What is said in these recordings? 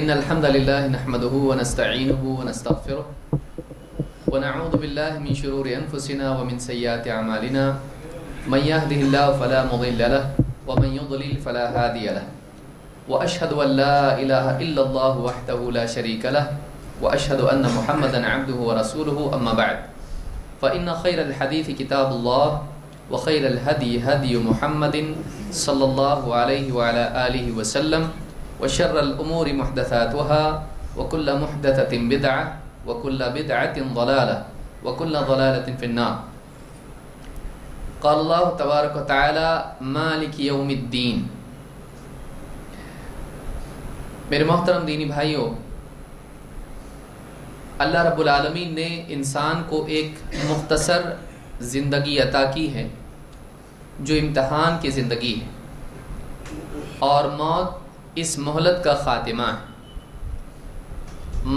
إن الحمد لله نحمده ونستعينه ونستغفره ونعوذ بالله من شرور أنفسنا ومن سيئات أعمالنا من يهده الله فلا مضل له ومن يضلل فلا هادي له وأشهد أن لا إله إلا الله وحده لا شريك له وأشهد أن محمدا عبده ورسوله أما بعد فإن خير الحديث كتاب الله وخير الهدي هدي محمد صلى الله عليه وعلى آله وسلم وشر الأمور محدثاتها وكل محدثة بدعة وكل بدعة ضلالة وكل ضلالة في النار. قال الله تبارك وتعالى مالك يوم الدين. میرے محترم دینی بھائیوں، اللہ رب العالمین نے انسان کو ایک مختصر زندگی عطا کی ہے جو امتحان کی زندگی ہے، اور موت اس مہلت کا خاتمہ ہے۔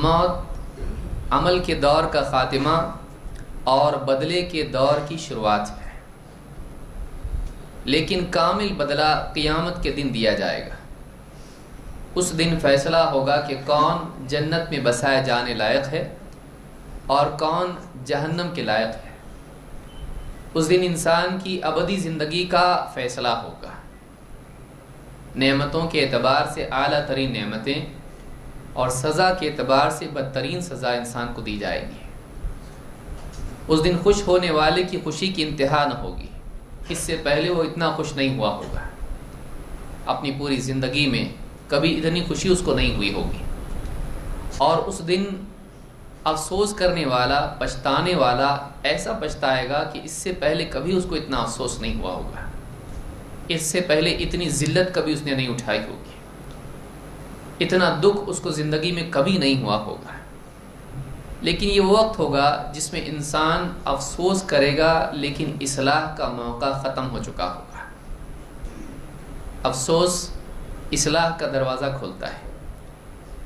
موت عمل کے دور کا خاتمہ اور بدلے کے دور کی شروعات ہے، لیکن کامل بدلہ قیامت کے دن دیا جائے گا۔ اس دن فیصلہ ہوگا کہ کون جنت میں بسائے جانے لائق ہے اور کون جہنم کے لائق ہے۔ اس دن انسان کی ابدی زندگی کا فیصلہ ہوگا۔ نعمتوں کے اعتبار سے اعلیٰ ترین نعمتیں اور سزا کے اعتبار سے بدترین سزا انسان کو دی جائے گی۔ اس دن خوش ہونے والے کی خوشی کی انتہا نہ ہوگی، اس سے پہلے وہ اتنا خوش نہیں ہوا ہوگا۔ اپنی پوری زندگی میں کبھی اتنی خوشی اس کو نہیں ہوئی ہوگی، اور اس دن افسوس کرنے والا، پچھتانے والا ایسا پچھتائے گا کہ اس سے پہلے کبھی اس کو اتنا افسوس نہیں ہوا ہوگا، اس سے پہلے اتنی ذلت کبھی اس نے نہیں اٹھائی ہوگی، اتنا دکھ اس کو زندگی میں کبھی نہیں ہوا ہوگا۔ لیکن یہ وقت ہوگا جس میں انسان افسوس کرے گا، لیکن اصلاح کا موقع ختم ہو چکا ہوگا۔ افسوس اصلاح کا دروازہ کھولتا ہے،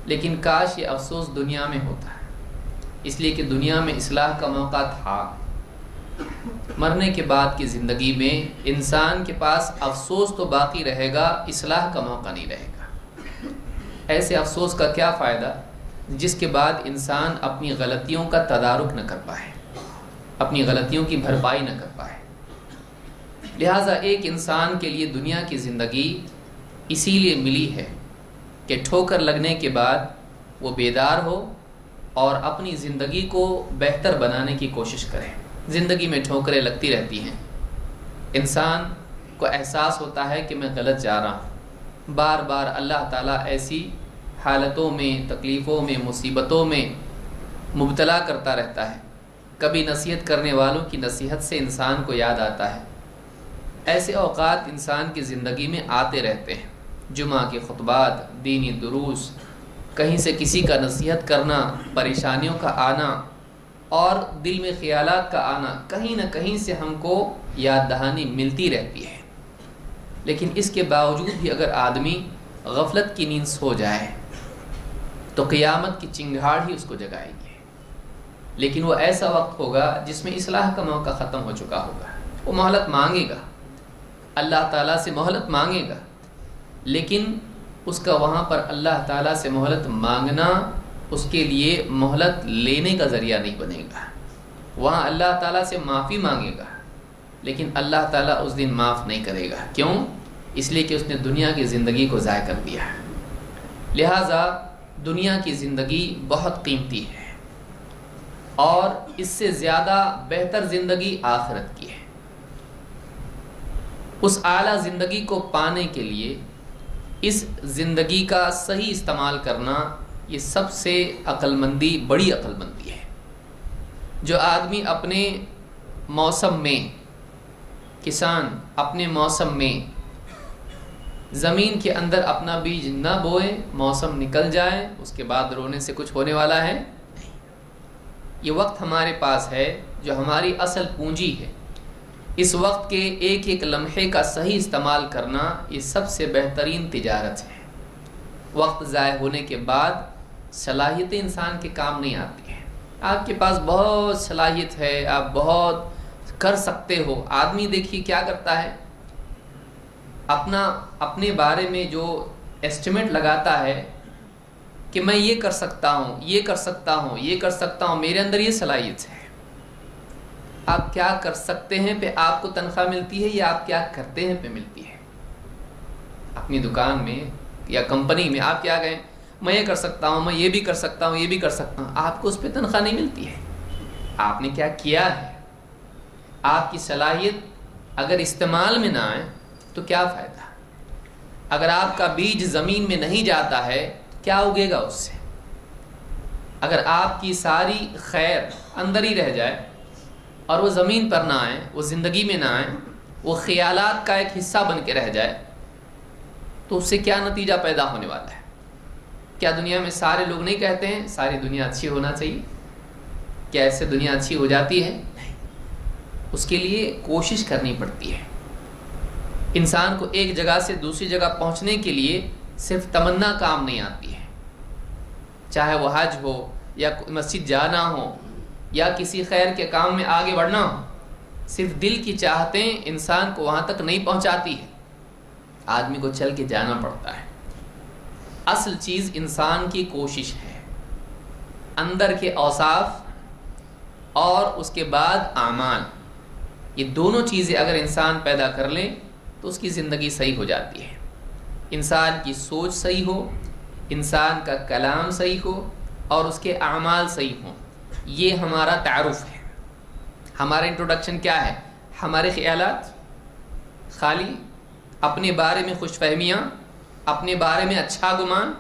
لیکن کاش یہ افسوس دنیا میں ہوتا ہے، اس لیے کہ دنیا میں اصلاح کا موقع تھا۔ مرنے کے بعد کی زندگی میں انسان کے پاس افسوس تو باقی رہے گا، اصلاح کا موقع نہیں رہے گا۔ ایسے افسوس کا کیا فائدہ جس کے بعد انسان اپنی غلطیوں کا تدارک نہ کر پائے، اپنی غلطیوں کی بھرپائی نہ کر پائے۔ لہٰذا ایک انسان کے لیے دنیا کی زندگی اسی لیے ملی ہے کہ ٹھوکر لگنے کے بعد وہ بیدار ہو اور اپنی زندگی کو بہتر بنانے کی کوشش کرے۔ زندگی میں ٹھوکریں لگتی رہتی ہیں، انسان کو احساس ہوتا ہے کہ میں غلط جا رہا ہوں۔ بار بار اللہ تعالیٰ ایسی حالتوں میں، تکلیفوں میں، مصیبتوں میں مبتلا کرتا رہتا ہے۔ کبھی نصیحت کرنے والوں کی نصیحت سے انسان کو یاد آتا ہے۔ ایسے اوقات انسان کی زندگی میں آتے رہتے ہیں، جمعہ کے خطبات، دینی دروس، کہیں سے کسی کا نصیحت کرنا، پریشانیوں کا آنا اور دل میں خیالات کا آنا، کہیں نہ کہیں سے ہم کو یاد دہانی ملتی رہتی ہے۔ لیکن اس کے باوجود بھی اگر آدمی غفلت کی نیند سو جائے تو قیامت کی چنگھاڑ ہی اس کو جگائے گی۔ لیکن وہ ایسا وقت ہوگا جس میں اصلاح کا موقع ختم ہو چکا ہوگا۔ وہ مہلت مانگے گا، اللہ تعالیٰ سے مہلت مانگے گا، لیکن اس کا وہاں پر اللہ تعالیٰ سے مہلت مانگنا اس کے لیے مہلت لینے کا ذریعہ نہیں بنے گا۔ وہاں اللہ تعالیٰ سے معافی مانگے گا، لیکن اللہ تعالیٰ اس دن معاف نہیں کرے گا۔ کیوں؟ اس لیے کہ اس نے دنیا کی زندگی کو ضائع کر دیا ہے۔ لہٰذا دنیا کی زندگی بہت قیمتی ہے، اور اس سے زیادہ بہتر زندگی آخرت کی ہے۔ اس اعلیٰ زندگی کو پانے کے لیے اس زندگی کا صحیح استعمال کرنا، یہ سب سے عقل مندی، بڑی عقل مندی ہے۔ جو آدمی اپنے موسم میں، کسان اپنے موسم میں زمین کے اندر اپنا بیج نہ بوئے، موسم نکل جائے، اس کے بعد رونے سے کچھ ہونے والا ہے نہیں۔ یہ وقت ہمارے پاس ہے جو ہماری اصل پونجی ہے۔ اس وقت کے ایک ایک لمحے کا صحیح استعمال کرنا، یہ سب سے بہترین تجارت ہے۔ وقت ضائع ہونے کے بعد صلاحیتیں انسان کے کام نہیں آتی ہیں۔ آپ کے پاس بہت صلاحیت ہے، آپ بہت کر سکتے ہو۔ آدمی دیکھیے کیا کرتا ہے، اپنے بارے میں جو ایسٹیمیٹ لگاتا ہے کہ میں یہ کر سکتا ہوں، یہ کر سکتا ہوں، یہ کر سکتا ہوں، میرے اندر یہ صلاحیت ہے۔ آپ کیا کر سکتے ہیں پہ آپ کو تنخواہ ملتی ہے یا آپ کیا کرتے ہیں پہ ملتی ہے؟ اپنی دکان میں یا کمپنی میں آپ کیا کہیں، میں یہ کر سکتا ہوں، میں یہ بھی کر سکتا ہوں، یہ بھی کر سکتا ہوں، آپ کو اس پہ تنخواہ نہیں ملتی ہے، آپ نے کیا کیا ہے۔ آپ کی صلاحیت اگر استعمال میں نہ آئے تو کیا فائدہ؟ اگر آپ کا بیج زمین میں نہیں جاتا ہے کیا اگے گا اس سے؟ اگر آپ کی ساری خیر اندر ہی رہ جائے اور وہ زمین پر نہ آئے، وہ زندگی میں نہ آئے، وہ خیالات کا ایک حصہ بن کے رہ جائے، تو اس سے کیا نتیجہ پیدا ہونے والا ہے؟ کیا دنیا میں سارے لوگ نہیں کہتے ہیں ساری دنیا اچھی ہونا چاہیے؟ کیا اس سے دنیا اچھی ہو جاتی ہے؟ نہیں، اس کے لیے کوشش کرنی پڑتی ہے۔ انسان کو ایک جگہ سے دوسری جگہ پہنچنے کے لیے صرف تمنا کام نہیں آتی ہے، چاہے وہ حج ہو یا مسجد جانا ہو یا کسی خیر کے کام میں آگے بڑھنا ہو، صرف دل کی چاہتیں انسان کو وہاں تک نہیں پہنچاتی ہے، آدمی کو چل کے جانا پڑتا ہے۔ اصل چیز انسان کی کوشش ہے، اندر کے اوصاف اور اس کے بعد اعمال، یہ دونوں چیزیں اگر انسان پیدا کر لیں تو اس کی زندگی صحیح ہو جاتی ہے۔ انسان کی سوچ صحیح ہو، انسان کا کلام صحیح ہو اور اس کے اعمال صحیح ہوں، یہ ہمارا تعارف ہے۔ ہمارا انٹروڈکشن کیا ہے؟ ہمارے خیالات خالی، اپنے بارے میں خوش فہمیاں، اپنے بارے میں اچھا گمان۔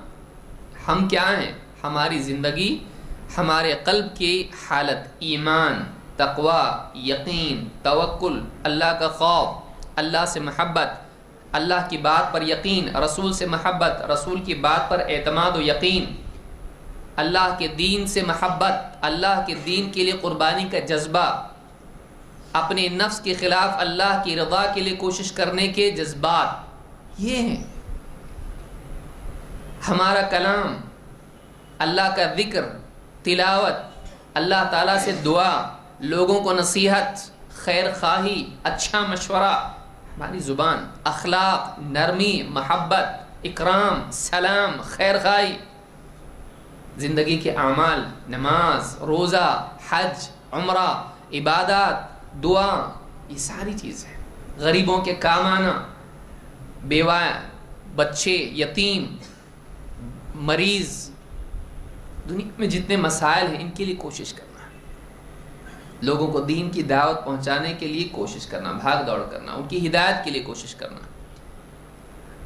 ہم کیا ہیں؟ ہماری زندگی، ہمارے قلب کی حالت ایمان، تقوی، یقین، توکل، اللہ کا خوف، اللہ سے محبت، اللہ کی بات پر یقین، رسول سے محبت، رسول کی بات پر اعتماد و یقین، اللہ کے دین سے محبت، اللہ کے دین کے لیے قربانی کا جذبہ، اپنے نفس کے خلاف اللہ کی رضا کے لیے کوشش کرنے کے جذبات، یہ ہیں ہمارا کلام، اللہ کا ذکر، تلاوت، اللہ تعالیٰ سے دعا، لوگوں کو نصیحت، خیر خواہی، اچھا مشورہ، ہماری زبان، اخلاق، نرمی، محبت، اکرام، سلام، خیر خواہی، زندگی کے اعمال، نماز، روزہ، حج، عمرہ، عبادات، دعا، یہ ساری چیزیں، غریبوں کے کام آنا، بیوہ، بچے، یتیم، مریض، دنیا میں جتنے مسائل ہیں ان کے لیے کوشش کرنا، لوگوں کو دین کی دعوت پہنچانے کے لیے کوشش کرنا، بھاگ دوڑ کرنا، ان کی ہدایت کے لیے کوشش کرنا۔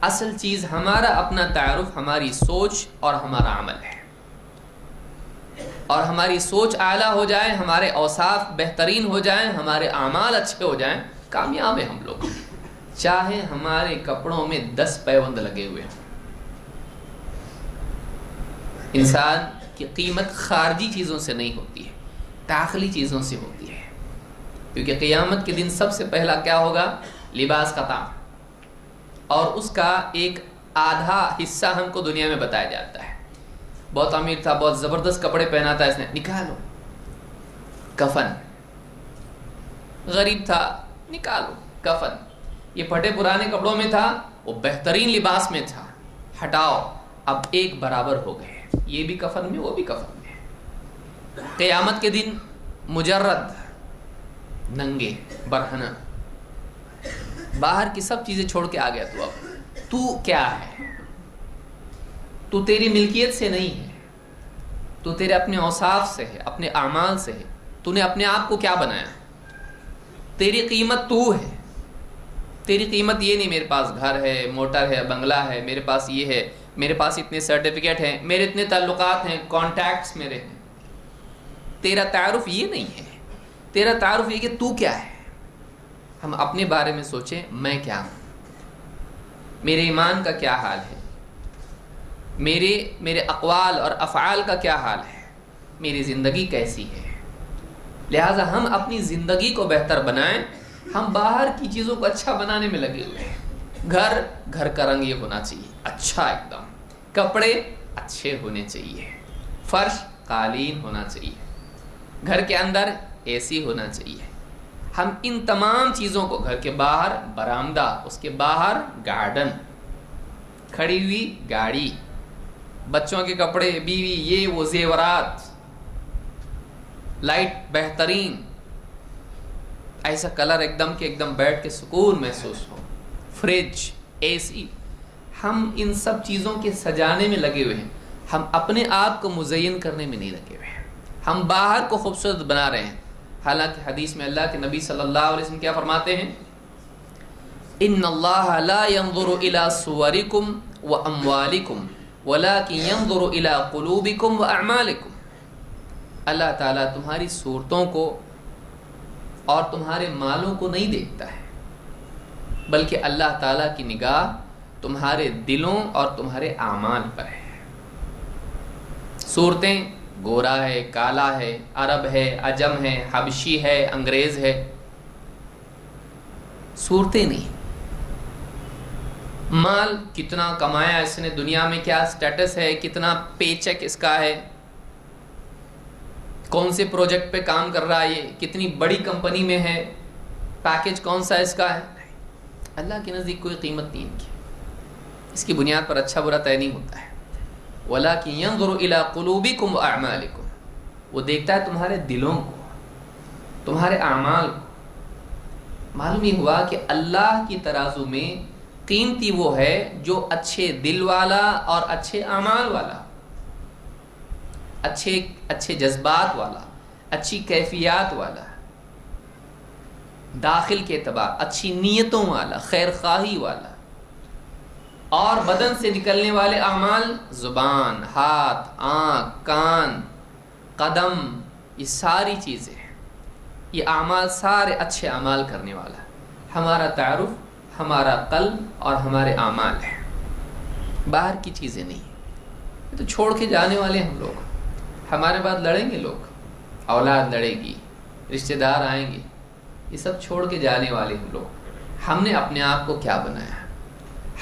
اصل چیز ہمارا اپنا تعارف، ہماری سوچ اور ہمارا عمل ہے، اور ہماری سوچ اعلیٰ ہو جائے، ہمارے اوصاف بہترین ہو جائیں، ہمارے اعمال اچھے ہو جائیں، کامیاب ہیں ہم لوگ، چاہے ہمارے کپڑوں میں 10 پیوند لگے ہوئے ہیں۔ انسان کی قیمت خارجی چیزوں سے نہیں ہوتی ہے، داخلی چیزوں سے ہوتی ہے، کیونکہ قیامت کے دن سب سے پہلا کیا ہوگا؟ لباس کا دام، اور اس کا ایک آدھا حصہ ہم کو دنیا میں بتایا جاتا ہے۔ بہت امیر تھا، بہت زبردست کپڑے پہنا تھا، اس نے نکالو کفن، غریب تھا، نکالو کفن، یہ پھٹے پرانے کپڑوں میں تھا، وہ بہترین لباس میں تھا، ہٹاؤ، اب ایک برابر ہو گئے، یہ بھی کفن میں، وہ بھی کفن میں۔ قیامت کے دن مجرد، ننگے، برہنہ، باہر کی سب چیزیں چھوڑ کے آ گیا تو اب تو کیا ہے؟ تو تیری ملکیت سے نہیں ہے، تو تیرے اپنے اوصاف سے ہے، اپنے اعمال سے ہے، تو نے اپنے آپ کو کیا بنایا؟ تیری قیمت تو ہے، تیری قیمت یہ نہیں میرے پاس گھر ہے، موٹر ہے، بنگلہ ہے، میرے پاس یہ ہے، میرے پاس اتنے سرٹیفکیٹ ہیں، میرے اتنے تعلقات ہیں، کانٹیکٹس میرے ہیں۔ تیرا تعارف یہ نہیں ہے، تیرا تعارف یہ کہ تو کیا ہے۔ ہم اپنے بارے میں سوچیں، میں کیا ہوں، میرے ایمان کا کیا حال ہے، میرے اقوال اور افعال کا کیا حال ہے، میری زندگی کیسی ہے۔ لہٰذا ہم اپنی زندگی کو بہتر بنائیں، ہم باہر کی چیزوں کو اچھا بنانے میں لگے ہوئے ہیں۔ گھر کا رنگ یہ ہونا چاہیے اچھا، ایک دم، کپڑے اچھے ہونے چاہیے، فرش قالین ہونا چاہیے، گھر کے اندر اے سی ہونا چاہیے۔ ہم ان تمام چیزوں کو، گھر کے باہر برآمدہ، اس کے باہر گارڈن، کھڑی ہوئی گاڑی، بچوں کے کپڑے، بیوی، یہ وہ زیورات، لائٹ بہترین، ایسا کلر ایک دم کہ ایک دم بیٹھ کے سکون محسوس ہو، فریج، اے سی. ہم ان سب چیزوں کے سجانے میں لگے ہوئے ہیں، ہم اپنے آپ کو مزین کرنے میں نہیں لگے ہوئے ہیں. ہم باہر کو خوبصورت بنا رہے ہیں، حالانکہ حدیث میں اللہ کے نبی صلی اللہ علیہ وسلم کیا فرماتے ہیں؟ ان اللہ لا ينظر الى صورکم واموالکم ولكن ينظر الى قلوبکم واعمالکم. اللہ تعالیٰ تمہاری صورتوں کو اور تمہارے مالوں کو نہیں دیکھتا ہے، بلکہ اللہ تعالیٰ کی نگاہ تمہارے دلوں اور تمہارے اعمال پر ہے. صورتیں گورا ہے، کالا ہے، عرب ہے، عجم ہے، حبشی ہے، انگریز ہے، صورتیں نہیں. مال کتنا کمایا اس نے، دنیا میں کیا سٹیٹس ہے، کتنا پے چیک اس کا ہے، کون سے پروجیکٹ پہ کام کر رہا ہے، یہ کتنی بڑی کمپنی میں ہے، پیکج کون سا اس کا ہے، اللہ کے نزدیک کوئی قیمت نہیں ان کی. اس کی بنیاد پر اچھا برا طے نہیں ہوتا ہے. وَلَكِنْ يَنْظُرُ إِلَىٰ قُلُوبِكُمْ وَأَعْمَالِكُمْ. وہ دیکھتا ہے تمہارے دلوں کو، تمہارے اعمال کو. معلوم یہ ہوا کہ اللہ کی ترازو میں قیمتی وہ ہے جو اچھے دل والا اور اچھے اعمال والا، اچھے جذبات والا، اچھی کیفیات والا، داخل کے اعتبار اچھی نیتوں والا، خیر خواہی والا. اور بدن سے نکلنے والے اعمال، زبان، ہاتھ، آنکھ، کان، قدم، یہ ساری چیزیں، یہ اعمال سارے اچھے اعمال کرنے والا. ہمارا تعارف ہمارا قلب اور ہمارے اعمال ہے، باہر کی چیزیں نہیں. یہ تو چھوڑ کے جانے والے ہم لوگ، ہمارے بعد لڑیں گے لوگ، اولاد لڑے گی، رشتہ دار آئیں گے، یہ سب چھوڑ کے جانے والے ہم لوگ. ہم نے اپنے آپ کو کیا بنایا،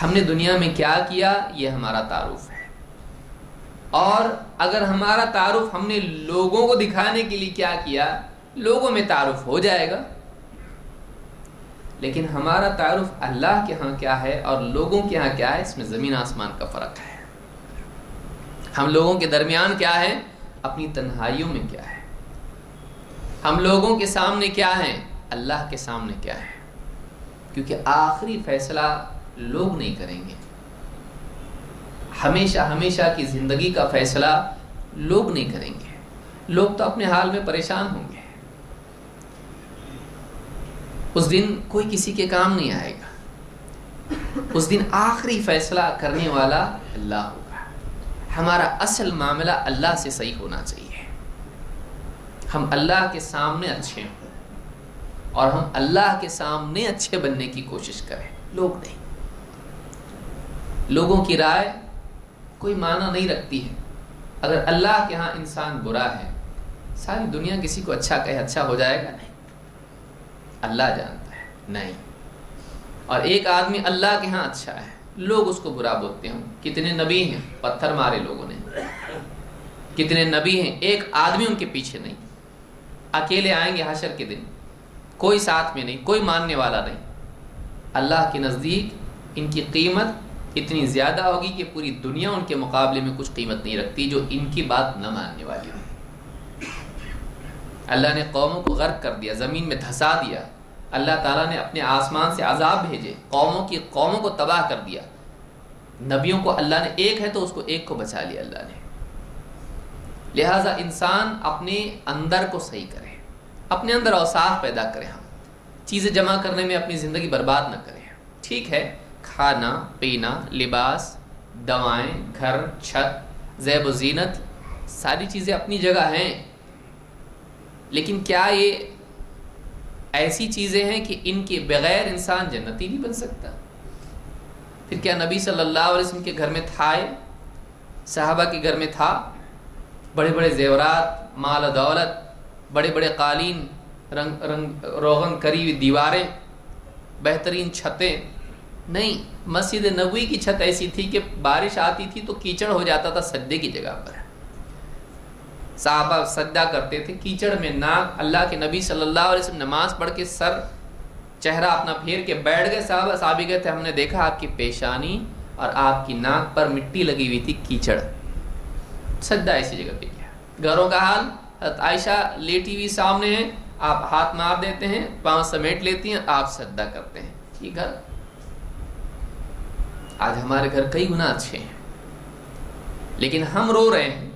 ہم نے دنیا میں کیا کیا، یہ ہمارا تعارف ہے. اور اگر ہمارا تعارف ہم نے لوگوں کو دکھانے کے لیے کیا کیا، لوگوں میں تعارف ہو جائے گا. لیکن ہمارا تعارف اللہ کے ہاں کیا ہے اور لوگوں کے ہاں کیا ہے، اس میں زمین آسمان کا فرق ہے. ہم لوگوں کے درمیان کیا ہے، اپنی تنہائیوں میں کیا ہے، ہم لوگوں کے سامنے کیا ہے، اللہ کے سامنے کیا ہے. کیونکہ آخری فیصلہ لوگ نہیں کریں گے، ہمیشہ کی زندگی کا فیصلہ لوگ نہیں کریں گے. لوگ تو اپنے حال میں پریشان ہوں گے. اس دن کوئی کسی کے کام نہیں آئے گا. اس دن آخری فیصلہ کرنے والا اللہ ہوگا. ہمارا اصل معاملہ اللہ سے صحیح ہونا چاہیے. ہم اللہ کے سامنے اچھے ہوں اور ہم اللہ کے سامنے اچھے بننے کی کوشش کریں، لوگ نہیں. لوگوں کی رائے کوئی معنی نہیں رکھتی ہے. اگر اللہ کے ہاں انسان برا ہے، ساری دنیا کسی کو اچھا کہے اچھا ہو جائے گا؟ نہیں. اللہ جانتا ہے نہیں. اور ایک آدمی اللہ کے ہاں اچھا ہے، لوگ اس کو برا بولتے ہیں. کتنے نبی ہیں پتھر مارے لوگوں نے، کتنے نبی ہیں ایک آدمی ان کے پیچھے نہیں. اکیلے آئیں گے حشر کے دن، کوئی ساتھ میں نہیں، کوئی ماننے والا نہیں. اللہ کے نزدیک ان کی قیمت اتنی زیادہ ہوگی کہ پوری دنیا ان کے مقابلے میں کچھ قیمت نہیں رکھتی جو ان کی بات نہ ماننے والی ہو. اللہ نے قوموں کو غرق کر دیا، زمین میں دھسا دیا. اللہ تعالیٰ نے اپنے آسمان سے عذاب بھیجے، قوموں کو تباہ کر دیا. نبیوں کو اللہ نے ایک ہے تو اس کو ایک کو بچا لیا اللہ نے. لہٰذا انسان اپنے اندر کو صحیح کرے، اپنے اندر اوصاف پیدا کرے. ہم چیزیں جمع کرنے میں اپنی زندگی برباد نہ کریں. ٹھیک ہے، کھانا پینا، لباس، دوائیں، گھر، چھت، زیب و زینت، ساری چیزیں اپنی جگہ ہیں. لیکن کیا یہ ایسی چیزیں ہیں کہ ان کے بغیر انسان جنتی نہیں بن سکتا؟ پھر کیا نبی صلی اللہ علیہ وسلم کے گھر میں تھا، صحابہ کے گھر میں تھا بڑے بڑے زیورات، مال و دولت، بڑے بڑے قالین، روغن کری ہوئی دیواریں، بہترین چھتیں؟ نہیں. مسجد نبوی کی چھت ایسی تھی کہ بارش آتی تھی تو کیچڑ ہو جاتا تھا سجدے کی جگہ پر. صحابہ سجدہ کرتے تھے کیچڑ میں. ناک اللہ کے نبی صلی اللہ علیہ وسلم نماز پڑھ کے سر چہرہ اپنا پھیر کے بیٹھ گئے. صحابی کہتے ہم نے دیکھا آپ کی پیشانی اور آپ کی ناک پر مٹی لگی ہوئی تھی، کیچڑ. سجدہ ایسی جگہ پہ کیا۔ گھروں کا حال، حضرت عائشہ لیٹی ہوئی سامنے ہیں، آپ ہاتھ مار دیتے ہیں، پاؤں سمیٹ لیتی ہیں، آپ سجدہ کرتے ہیں۔ یہ گھر، آج ہمارے گھر کئی گنا اچھے ہیں لیکن ہم رو رہے ہیں،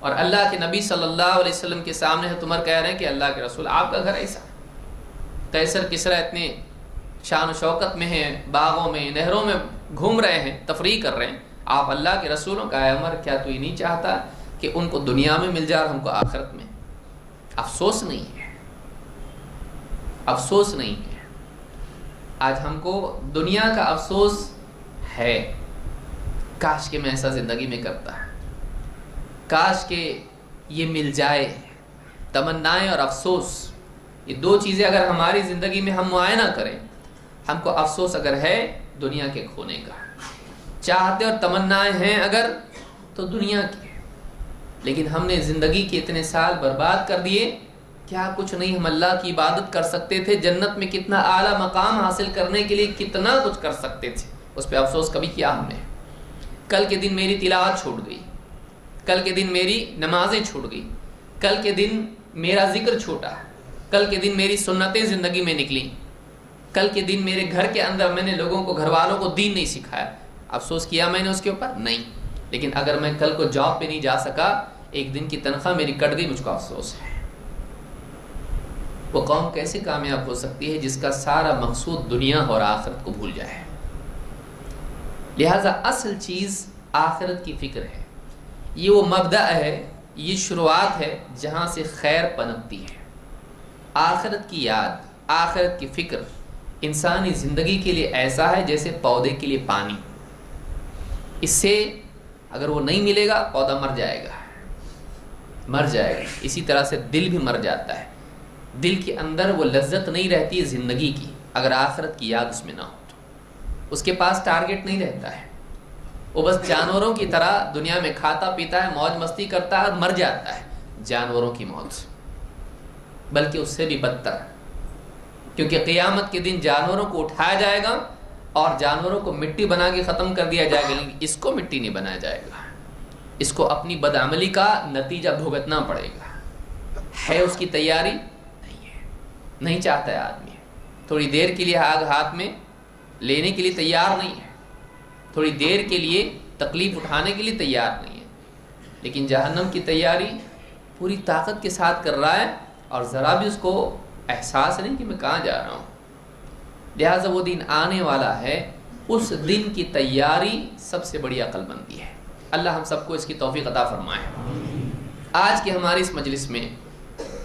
اور اللہ کے نبی صلی اللہ علیہ وسلم کے سامنے حضرت عمر کہہ رہے ہیں کہ اللہ کے رسول آپ کا گھر ایسا، قیصر کسریٰ اتنے شان و شوکت میں ہیں، باغوں میں نہروں میں گھوم رہے ہیں، تفریح کر رہے ہیں، آپ اللہ کے رسولوں کا، اے عمر کیا تو یہ نہیں چاہتا کہ ان کو دنیا میں مل جائے اور ہم کو آخرت میں؟ افسوس نہیں ہے، افسوس نہیں ہے۔ آج ہم کو دنیا کا افسوس ہے، کاش کہ میں ایسا زندگی میں کرتا، کاش کہ یہ مل جائے۔ تمنائیں اور افسوس، یہ دو چیزیں اگر ہماری زندگی میں ہم معائنہ کریں، ہم کو افسوس اگر ہے دنیا کے کھونے کا، چاہتے اور تمنائیں ہیں اگر تو دنیا کی، لیکن ہم نے زندگی کے اتنے سال برباد کر دیے، کیا کچھ نہیں، ہم اللہ کی عبادت کر سکتے تھے، جنت میں کتنا اعلیٰ مقام حاصل کرنے کے لیے کتنا کچھ کر سکتے تھے، اس پہ افسوس کبھی کیا ہم نے؟ کل کے دن میری تلاوت چھوٹ گئی، کل کے دن میری نمازیں چھوٹ گئی، کل کے دن میرا ذکر چھوٹا، کل کے دن میری سنتیں زندگی میں نکلیں، کل کے دن میرے گھر کے اندر میں نے لوگوں کو، گھر والوں کو دین نہیں سکھایا، افسوس کیا میں نے اس کے اوپر؟ نہیں۔ لیکن اگر میں کل کو جاب پہ نہیں جا سکا، ایک دن کی تنخواہ میری کٹ گئی، مجھ کو افسوس ہے۔ وہ قوم کیسے کامیاب ہو سکتی ہے جس کا سارا مقصود دنیا اور آخرت کو بھول جائے؟ لہذا اصل چیز آخرت کی فکر ہے، یہ وہ مبدأ ہے، یہ شروعات ہے جہاں سے خیر پنپتی ہے۔ آخرت کی یاد، آخرت کی فکر انسانی زندگی کے لیے ایسا ہے جیسے پودے کے لیے پانی، اس سے اگر وہ نہیں ملے گا پودا مر جائے گا، مر جائے گا۔ اسی طرح سے دل بھی مر جاتا ہے، دل کے اندر وہ لذت نہیں رہتی ہے زندگی کی اگر آخرت کی یاد اس میں نہ ہو تو، اس کے پاس ٹارگٹ نہیں رہتا ہے، وہ بس جانوروں کی طرح دنیا میں کھاتا پیتا ہے، موج مستی کرتا ہے اور مر جاتا ہے جانوروں کی موت، بلکہ اس سے بھی بدتر، کیونکہ قیامت کے دن جانوروں کو اٹھایا جائے گا اور جانوروں کو مٹی بنا کے ختم کر دیا جائے گا، لیکن اس کو مٹی نہیں بنایا جائے گا، اس کو اپنی بدعملی کا نتیجہ بھگتنا پڑے گا۔ ہے اس کی تیاری؟ نہیں ہے، نہیں چاہتا ہے آدمی، تھوڑی دیر کے لیے آگ ہاتھ میں لینے کے لیے تیار نہیں ہے، تھوڑی دیر کے لیے تکلیف اٹھانے کے لیے تیار نہیں ہے، لیکن جہنم کی تیاری پوری طاقت کے ساتھ کر رہا ہے اور ذرا بھی اس کو احساس نہیں کہ میں کہاں جا رہا ہوں۔ لہٰذا وہ دن آنے والا ہے، اس دن کی تیاری سب سے بڑی عقل مندی ہے۔ اللہ ہم سب کو اس کی توفیق عطا فرمائے۔ آج کی ہماری اس مجلس میں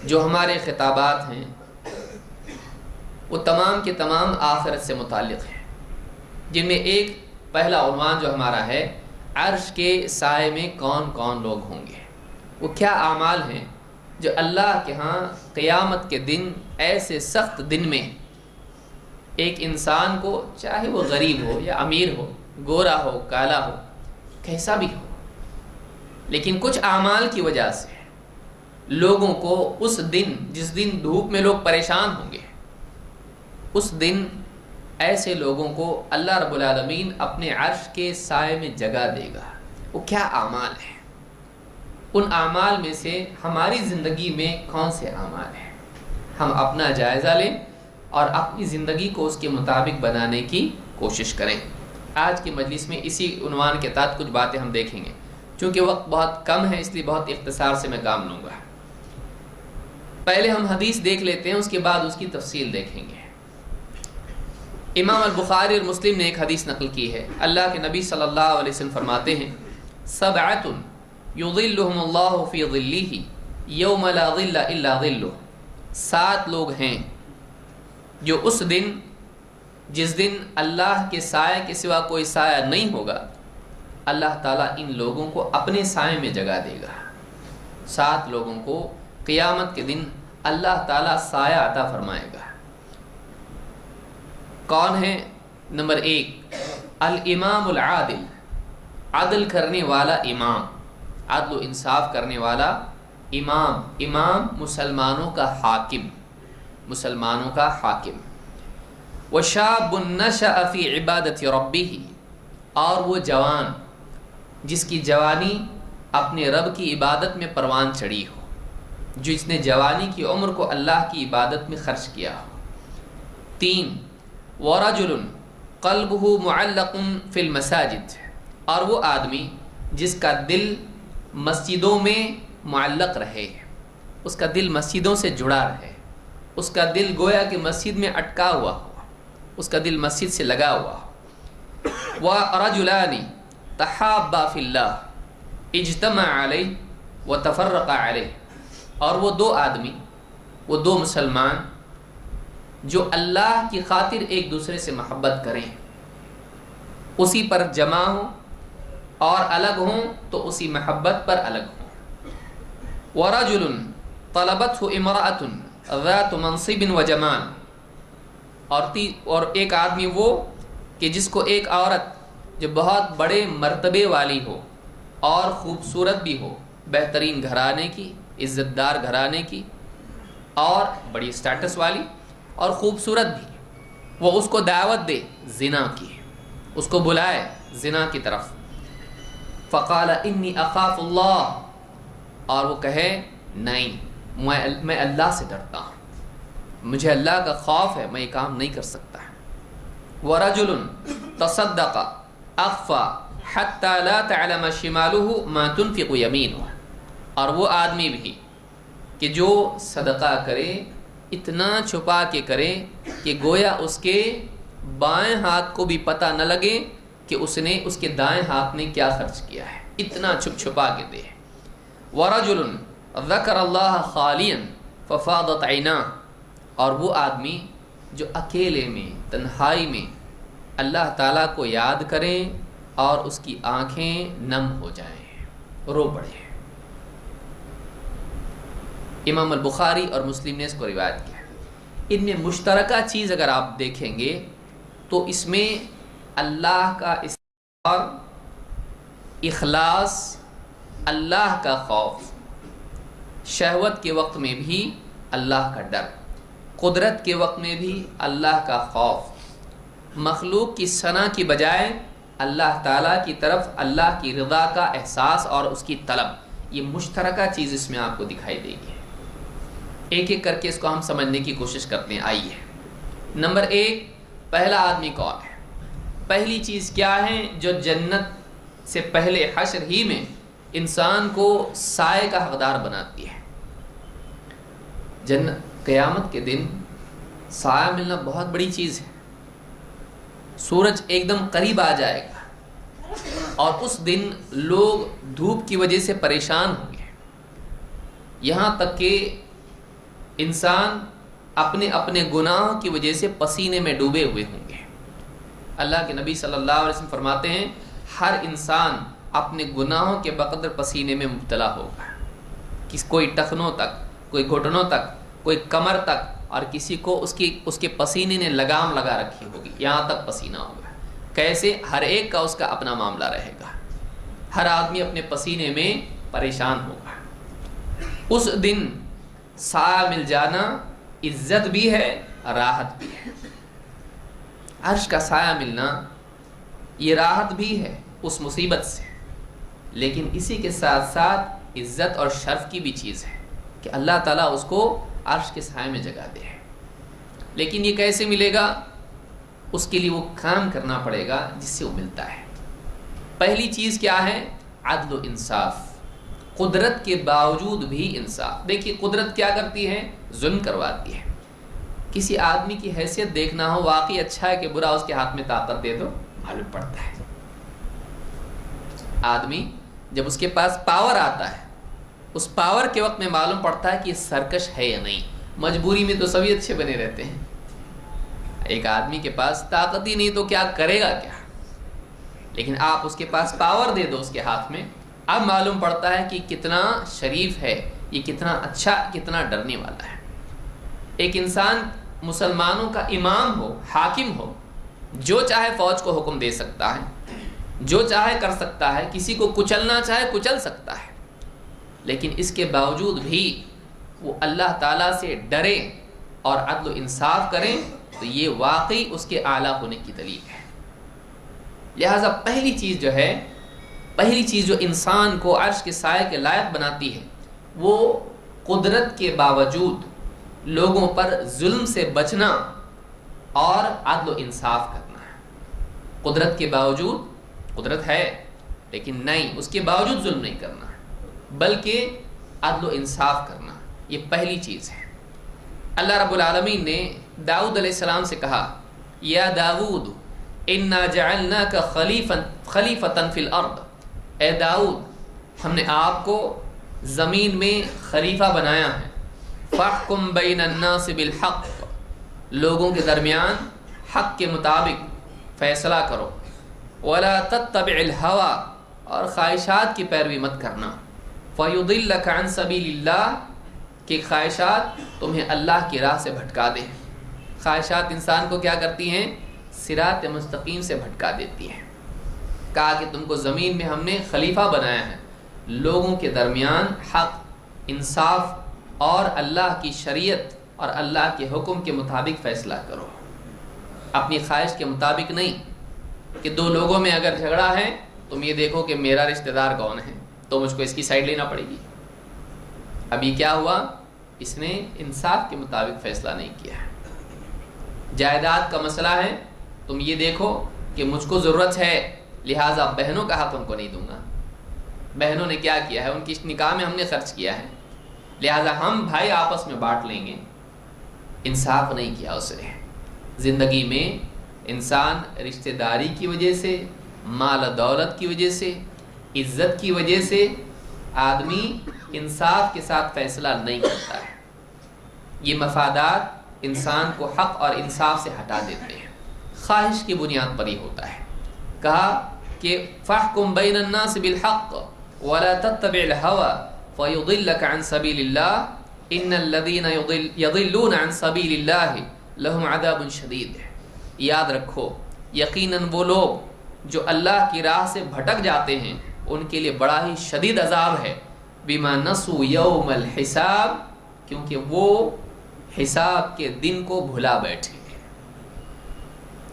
جو ہمارے خطابات ہیں وہ تمام کے تمام آخرت سے متعلق ہیں، جن میں ایک پہلا عنوان جو ہمارا ہے، عرش کے سائے میں کون کون لوگ ہوں گے، وہ کیا اعمال ہیں جو اللہ کے ہاں قیامت کے دن، ایسے سخت دن میں ایک انسان کو، چاہے وہ غریب ہو یا امیر ہو، گورا ہو کالا ہو، کیسا بھی ہو، لیکن کچھ اعمال کی وجہ سے لوگوں کو اس دن، جس دن دھوپ میں لوگ پریشان ہوں گے، اس دن ایسے لوگوں کو اللہ رب العالمین اپنے عرش کے سائے میں جگہ دے گا۔ وہ کیا اعمال ہیں؟ ان اعمال میں سے ہماری زندگی میں کون سے اعمال ہیں؟ ہم اپنا جائزہ لیں اور اپنی زندگی کو اس کے مطابق بنانے کی کوشش کریں۔ آج کی مجلس میں اسی عنوان کے تحت کچھ باتیں ہم دیکھیں گے، چونکہ وقت بہت کم ہے اس لیے بہت اختصار سے میں کام لوں گا۔ پہلے ہم حدیث دیکھ لیتے ہیں، اس کے بعد اس کی تفصیل دیکھیں گے۔ امام البخاری اور مسلم نے ایک حدیث نقل کی ہے، اللہ کے نبی صلی اللہ علیہ وسلم فرماتے ہیں، سبعۃ یظلھم اللہ فی ظلہ یوم لا ظل الا ظلہ، 7 لوگ ہیں جو اس دن، جس دن اللہ کے سائے کے سوا کوئی سایہ نہیں ہوگا، اللہ تعالیٰ ان لوگوں کو اپنے سائے میں جگہ دے گا۔ 7 لوگوں کو قیامت کے دن اللہ تعالیٰ سایہ عطا فرمائے گا۔ کون ہے؟ نمبر 1، الامام العادل، عدل کرنے والا امام، عدل و انصاف کرنے والا امام۔ امام مسلمانوں کا حاکم، مسلمانوں کا حاکم۔ وشاب نشأ فی عبادت ربہ، اور وہ جوان جس کی جوانی اپنے رب کی عبادت میں پروان چڑھی ہو، جس نے جوانی کی عمر کو اللہ کی عبادت میں خرچ کیا ہو۔ 3 ورجل قلبہ معلق فی المساجد، اور وہ آدمی جس کا دل مسجدوں میں معلق رہے، اس کا دل مسجدوں سے جڑا رہے، اس کا دل گویا کہ مسجد میں اٹکا ہوا ہو، اس کا دل مسجد سے لگا ہوا ہو۔ ورجلان تحابا فی اللہ اجتمع علیہ وتفرقا علیہ، اور وہ دو آدمی، وہ دو مسلمان جو اللہ کی خاطر ایک دوسرے سے محبت کریں، اسی پر جمع ہوں، اور الگ ہوں تو اسی محبت پر الگ ہوں۔ ورجل طلبته امرأة ذات منصب وجمال، اور ایک آدمی وہ کہ جس کو ایک عورت جو بہت بڑے مرتبے والی ہو اور خوبصورت بھی ہو، بہترین گھرانے کی، عزت دار گھرانے کی، اور بڑی سٹیٹس والی اور خوبصورت بھی، وہ اس کو دعوت دے زنا کی، اس کو بلائے زنا کی طرف۔ فقال انی اخاف اللہ، اور وہ کہے نہیں میں اللہ سے ڈرتا ہوں، مجھے اللہ کا خوف ہے، میں یہ کام نہیں کر سکتا۔ ورجل تصدق اخفى حتى لا تعلم شماله ما تنفق يمينه، اور وہ آدمی بھی کہ جو صدقہ کرے اتنا چھپا کے کرے کہ گویا اس کے بائیں ہاتھ کو بھی پتہ نہ لگے کہ اس نے اس کے دائیں ہاتھ نے کیا خرچ کیا ہے، اتنا چھپ چھپا کے دے۔ ورجل ذکر اللہ خالیا ففاضت عیناہ، اور وہ آدمی جو اکیلے میں تنہائی میں اللہ تعالیٰ کو یاد کریں اور اس کی آنکھیں نم ہو جائیں، رو پڑے۔ امام البخاری اور مسلم نے اس کو روایت کیا۔ ان میں مشترکہ چیز اگر آپ دیکھیں گے تو اس میں اللہ کا استغفار، اخلاص، اللہ کا خوف، شہوت کے وقت میں بھی اللہ کا ڈر، قدرت کے وقت میں بھی اللہ کا خوف، مخلوق کی ثنا کی بجائے اللہ تعالیٰ کی طرف اللہ کی رضا کا احساس اور اس کی طلب، یہ مشترکہ چیز اس میں آپ کو دکھائی دے گی۔ ایک ایک کر کے اس کو ہم سمجھنے کی کوشش کرتے ہیں۔ آئیے، نمبر 1، پہلا آدمی کون ہے؟ پہلی چیز کیا ہے جو جنت سے پہلے حشر ہی میں انسان کو سائے کا حقدار بناتی ہے؟ جنت، قیامت کے دن سایہ ملنا بہت بڑی چیز ہے۔ سورج ایک دم قریب آ جائے گا اور اس دن لوگ دھوپ کی وجہ سے پریشان ہوں گے، یہاں تک کہ انسان اپنے اپنے گناہوں کی وجہ سے پسینے میں ڈوبے ہوئے ہوں گے۔ اللہ کے نبی صلی اللہ علیہ وسلم فرماتے ہیں ہر انسان اپنے گناہوں کے بقدر پسینے میں مبتلا ہوگا، کوئی ٹخنوں تک، کوئی گھٹنوں تک، کوئی کمر تک، اور کسی کو اس کے پسینے نے لگام لگا رکھی ہوگی، یہاں تک پسینہ ہوگا۔ کیسے؟ ہر ایک کا اس کا اپنا معاملہ رہے گا، ہر آدمی اپنے پسینے میں پریشان ہوگا۔ اس دن سایہ مل جانا عزت بھی ہے، راحت بھی ہے۔ عرش کا سایہ ملنا یہ راحت بھی ہے اس مصیبت سے، لیکن اسی کے ساتھ ساتھ عزت اور شرف کی بھی چیز ہے کہ اللہ تعالیٰ اس کو عرش کے سائے میں جگہ دے۔ لیکن یہ کیسے ملے گا؟ اس کے لیے وہ کام کرنا پڑے گا جس سے وہ ملتا ہے۔ پہلی چیز کیا ہے؟ عدل و انصاف، قدرت کے باوجود بھی انصاف۔ دیکھیے قدرت کیا کرتی ہے؟ ظلم کرواتی ہے۔ کسی آدمی کی حیثیت دیکھنا ہو، واقعی اچھا ہے کہ برا، اس کے ہاتھ میں طاقت دے دو، معلوم پڑتا ہے۔ آدمی جب اس کے پاس پاور آتا ہے، اس پاور کے وقت میں معلوم پڑتا ہے کہ یہ سرکش ہے یا نہیں۔ مجبوری میں تو سبھی اچھے بنے رہتے ہیں، ایک آدمی کے پاس طاقت ہی نہیں تو کیا کرے گا کیا؟ لیکن آپ اس کے پاس پاور دے دو اس کے ہاتھ میں، اب معلوم پڑتا ہے کہ کتنا شریف ہے، یہ کتنا اچھا، کتنا ڈرنے والا ہے۔ ایک انسان مسلمانوں کا امام ہو، حاکم ہو، جو چاہے فوج کو حکم دے سکتا ہے، جو چاہے کر سکتا ہے، کسی کو کچلنا چاہے کچل سکتا ہے، لیکن اس کے باوجود بھی وہ اللہ تعالیٰ سے ڈرے اور عدل و انصاف کریں تو یہ واقعی اس کے اعلیٰ ہونے کی دلیل ہے۔ لہٰذا پہلی چیز جو ہے پہلی چیز جو انسان کو عرش کے سائے کے لائق بناتی ہے وہ قدرت کے باوجود لوگوں پر ظلم سے بچنا اور عدل و انصاف کرنا ہے۔ قدرت کے باوجود، قدرت ہے لیکن نہیں، اس کے باوجود ظلم نہیں کرنا بلکہ عدل و انصاف کرنا، یہ پہلی چیز ہے۔ اللہ رب العالمین نے داؤد علیہ السلام سے کہا یا داؤد انا جعلناک خلیفۃ فی الارض، اے داؤد ہم نے آپ کو زمین میں خلیفہ بنایا ہے، فاحکم بین الناس بالحق، لوگوں کے درمیان حق کے مطابق فیصلہ کرو، ولا تتبع الہوی، اور خواہشات کی پیروی مت کرنا، فیضلک عن سبیل اللہ، کہ خواہشات تمہیں اللہ کی راہ سے بھٹکا دیں۔ خواہشات انسان کو کیا کرتی ہیں؟ صراط مستقیم سے بھٹکا دیتی ہیں۔ کہا کہ تم کو زمین میں ہم نے خلیفہ بنایا ہے، لوگوں کے درمیان حق، انصاف اور اللہ کی شریعت اور اللہ کے حکم کے مطابق فیصلہ کرو، اپنی خواہش کے مطابق نہیں کہ دو لوگوں میں اگر جھگڑا ہے تم یہ دیکھو کہ میرا رشتہ دار کون ہے تو مجھ کو اس کی سائیڈ لینا پڑے گی۔ ابھی کیا ہوا؟ اس نے انصاف کے مطابق فیصلہ نہیں کیا ہے۔ جائیداد کا مسئلہ ہے، تم یہ دیکھو کہ مجھ کو ضرورت ہے لہٰذا بہنوں کا حق ان کو نہیں دوں گا، بہنوں نے کیا کیا ہے، ان کی نکاح میں ہم نے خرچ کیا ہے لہٰذا ہم بھائی آپس میں بانٹ لیں گے۔ انصاف نہیں کیا اس نے۔ زندگی میں انسان رشتہ داری کی وجہ سے، مال و دولت کی وجہ سے، عزت کی وجہ سے آدمی انصاف کے ساتھ فیصلہ نہیں کرتا ہے۔ یہ مفادات انسان کو حق اور انصاف سے ہٹا دیتے ہیں، خواہش کی بنیاد پر ہی ہوتا ہے۔ کہا کہ فاحکم بین الناس بالحق ولا تتبع الہوی فیضلک عن سبیل اللہ ان الذین یضلون عن سبیل اللہ لہم عذاب شدید۔ یاد رکھو یقیناً وہ لوگ جو اللہ کی راہ سے بھٹک جاتے ہیں ان کے لیے بڑا ہی شدید عذاب ہے، بما نسوا یوم الحساب، کیونکہ وہ حساب کے دن کو بھلا بیٹھے۔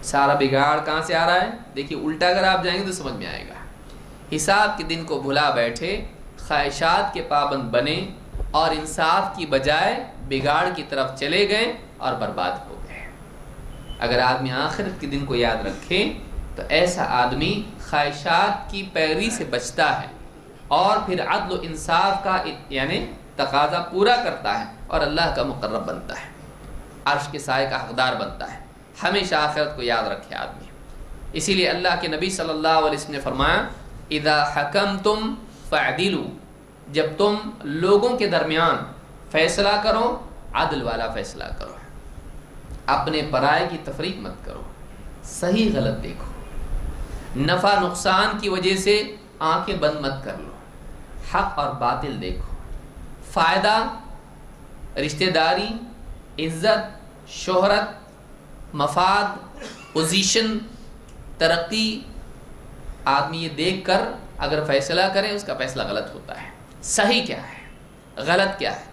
سارا بگاڑ کہاں سے آ رہا ہے؟ دیکھیے الٹا اگر آپ جائیں گے تو سمجھ میں آئے گا۔ حساب کے دن کو بھلا بیٹھے، خواہشات کے پابند بنے اور انصاف کی بجائے بگاڑ کی طرف چلے گئے اور برباد ہو گئے۔ اگر آدمی آخرت کے دن کو یاد رکھے تو ایسا آدمی خواہشات کی پیروی سے بچتا ہے اور پھر عدل و انصاف کا یعنی تقاضا پورا کرتا ہے اور اللہ کا مقرب بنتا ہے، عرش کے سائے کا حقدار بنتا ہے۔ ہمیشہ آخرت کو یاد رکھے آدمی۔ اسی لیے اللہ کے نبی صلی اللہ علیہ وسلم نے فرمایا اذا حکمتم فاعدلوا، جب تم لوگوں کے درمیان فیصلہ کرو عدل والا فیصلہ کرو، اپنے پرائے کی تفریق مت کرو، صحیح غلط دیکھو، نفع نقصان کی وجہ سے آنکھیں بند مت کر لو، حق اور باطل دیکھو، فائدہ، رشتہ داری، عزت، شہرت، مفاد، پوزیشن، ترقی، آدمی یہ دیکھ کر اگر فیصلہ کرے اس کا فیصلہ غلط ہوتا ہے۔ صحیح کیا ہے، غلط کیا ہے،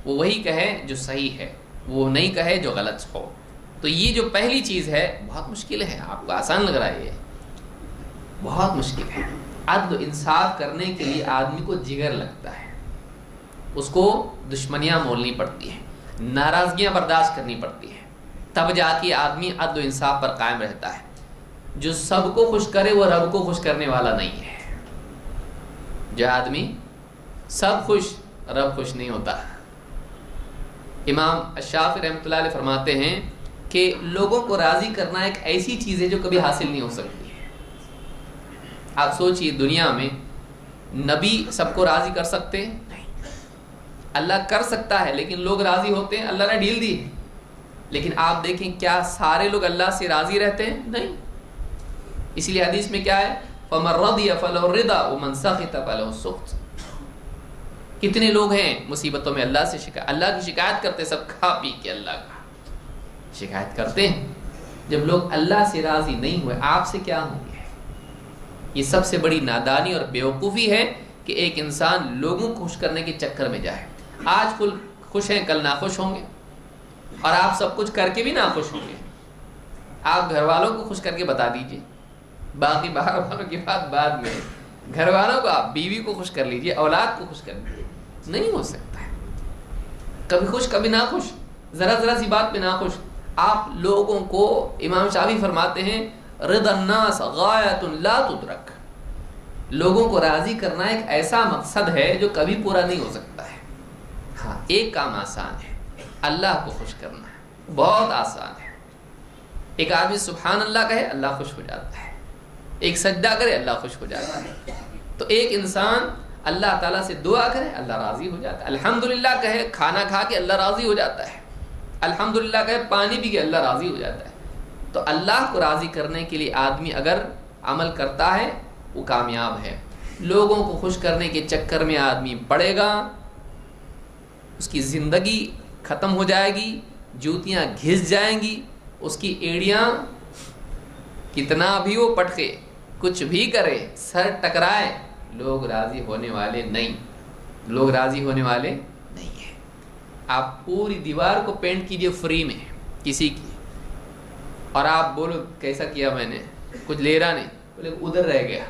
وہ وہی کہے جو صحیح ہے، وہ نہیں کہے جو غلط ہو۔ تو یہ جو پہلی چیز ہے بہت مشکل ہے، آپ کو آسان لگ رہا ہے، یہ بہت مشکل ہے۔ عدل و انصاف کرنے کے لیے آدمی کو جگر لگتا ہے، اس کو دشمنیاں مولنی پڑتی ہیں، ناراضگیاں برداشت کرنی پڑتی ہیں، تب جا کے آدمی عدل و انصاف پر قائم رہتا ہے۔ جو سب کو خوش کرے وہ رب کو خوش کرنے والا نہیں ہے۔ جو آدمی سب خوش، رب خوش نہیں ہوتا۔ امام الشافعی رحمۃ اللہ علیہ فرماتے ہیں کہ لوگوں کو راضی کرنا ایک ایسی چیز ہے جو کبھی حاصل نہیں ہو سکتی ہے۔ آپ سوچئے دنیا میں نبی سب کو راضی کر سکتے ہیں؟ نہیں۔ اللہ کر سکتا ہے لیکن لوگ راضی ہوتے ہیں، اللہ نے ڈیل دی ہے۔ لیکن آپ دیکھیں کیا سارے لوگ اللہ سے راضی رہتے ہیں؟ نہیں۔ اسی لیے حدیث میں کیا ہے؟ فَمَن رَضِيَ فَلَهُ الرِّضَا وَمَن سَخِطَ فَلَهُ السُّخْطُ۔ کتنے لوگ ہیں مصیبتوں میں اللہ سے شکایت، اللہ کی شکایت کرتے، سب کھا پی کے اللہ کا شکایت کرتے ہیں۔ جب لوگ اللہ سے راضی نہیں ہوئے آپ سے کیا ہوں گے؟ یہ سب سے بڑی نادانی اور بیوقوفی ہے کہ ایک انسان لوگوں کو خوش کرنے کے چکر میں جائے۔ آج خوش ہیں کل ناخوش ہوں گے، اور آپ سب کچھ کر کے بھی ناخوش ہوں گے۔ آپ گھر والوں کو خوش کر کے بتا دیجئے، باقی باہر والوں کی بات بعد میں۔ گھر والوں کو آپ بیوی کو خوش کر لیجئے، اولاد کو خوش کر لیجئے، نہیں ہو سکتا ہے. کبھی خوش کبھی نہ خوش، ذرا سی بات پہ نہ خوش. آپ لوگوں کو، امام شافعی فرماتے ہیں رضا الناس غایۃ لا تدرک، لوگوں کو راضی کرنا ایک ایسا مقصد ہے جو کبھی پورا نہیں ہو سکتا ہے. ہاں ایک کام آسان ہے، اللہ کو خوش کرنا ہے، بہت آسان ہے. ایک آدمی سبحان اللہ کہے اللہ خوش ہو جاتا ہے، ایک سجدہ کرے اللہ خوش ہو جاتا ہے. تو ایک انسان اللہ تعالیٰ سے دعا کرے اللہ راضی ہو جاتا ہے. الحمدللہ کہے کھانا کھا کے اللہ راضی ہو جاتا ہے. الحمدللہ کہے پانی پی کے اللہ راضی ہو جاتا ہے. تو اللہ کو راضی کرنے کے لیے آدمی اگر عمل کرتا ہے وہ کامیاب ہے. لوگوں کو خوش کرنے کے چکر میں آدمی پڑے گا، اس کی زندگی ختم ہو جائے گی، جوتیاں گھس جائیں گی، اس کی ایڑیاں کتنا بھی وہ پٹکے، کچھ بھی کرے، سر ٹکرائے، لوگ راضی ہونے والے نہیں، لوگ راضی ہونے والے نہیں ہیں. آپ پوری دیوار کو پینٹ کیجئے فری میں کسی کی، اور آپ بولو کیسا کیا میں نے، کچھ لے رہا نہیں، بولے ادھر رہ گیا.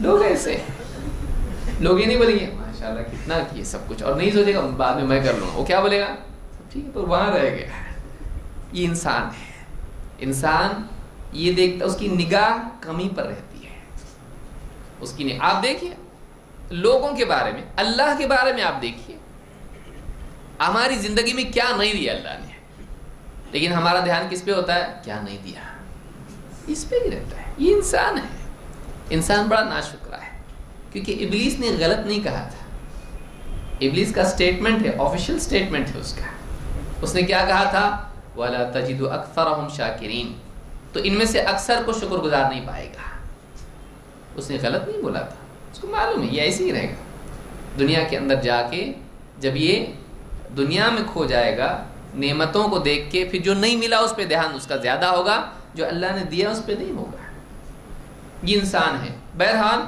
لوگ ایسے، لوگ یہ نہیں بولیں گے ماشاءاللہ کتنا کیے سب کچھ، اور نہیں سوچے گا بعد میں کر لوں گا. وہ کیا بولے گا ٹھیک ہے تو وہاں رہ گیا. یہ انسان ہے. انسان یہ دیکھتا، اس کی نگاہ کمی پر رہتی ہے، اس کی آپ دیکھیے لوگوں کے بارے میں، اللہ کے بارے میں آپ دیکھیے ہماری زندگی میں کیا نہیں دیا اللہ نے، لیکن ہمارا دھیان کس پہ ہوتا ہے، کیا نہیں دیا، اس پہ ہی رہتا ہے. یہ انسان ہے. انسان بڑا ناشکرا ہے، کیونکہ ابلیس نے غلط نہیں کہا تھا. ابلیس کا سٹیٹمنٹ ہے، آفیشیل سٹیٹمنٹ ہے اس کا. اس نے کیا کہا تھا، وَلَا تَجِدُ أَكْثَرَهُمْ شَاكِرِينَ، تو ان میں سے اکثر کو شکر گزار نہیں پائے گا. اس نے غلط نہیں بولا تھا، اس کو معلوم ہے یہ ایسے ہی رہے گا. دنیا کے اندر جا کے جب یہ دنیا میں کھو جائے گا، نعمتوں کو دیکھ کے پھر جو نہیں ملا اس پہ دھیان اس کا زیادہ ہوگا، جو اللہ نے دیا اس پہ نہیں ہوگا. یہ انسان ہے. بہرحال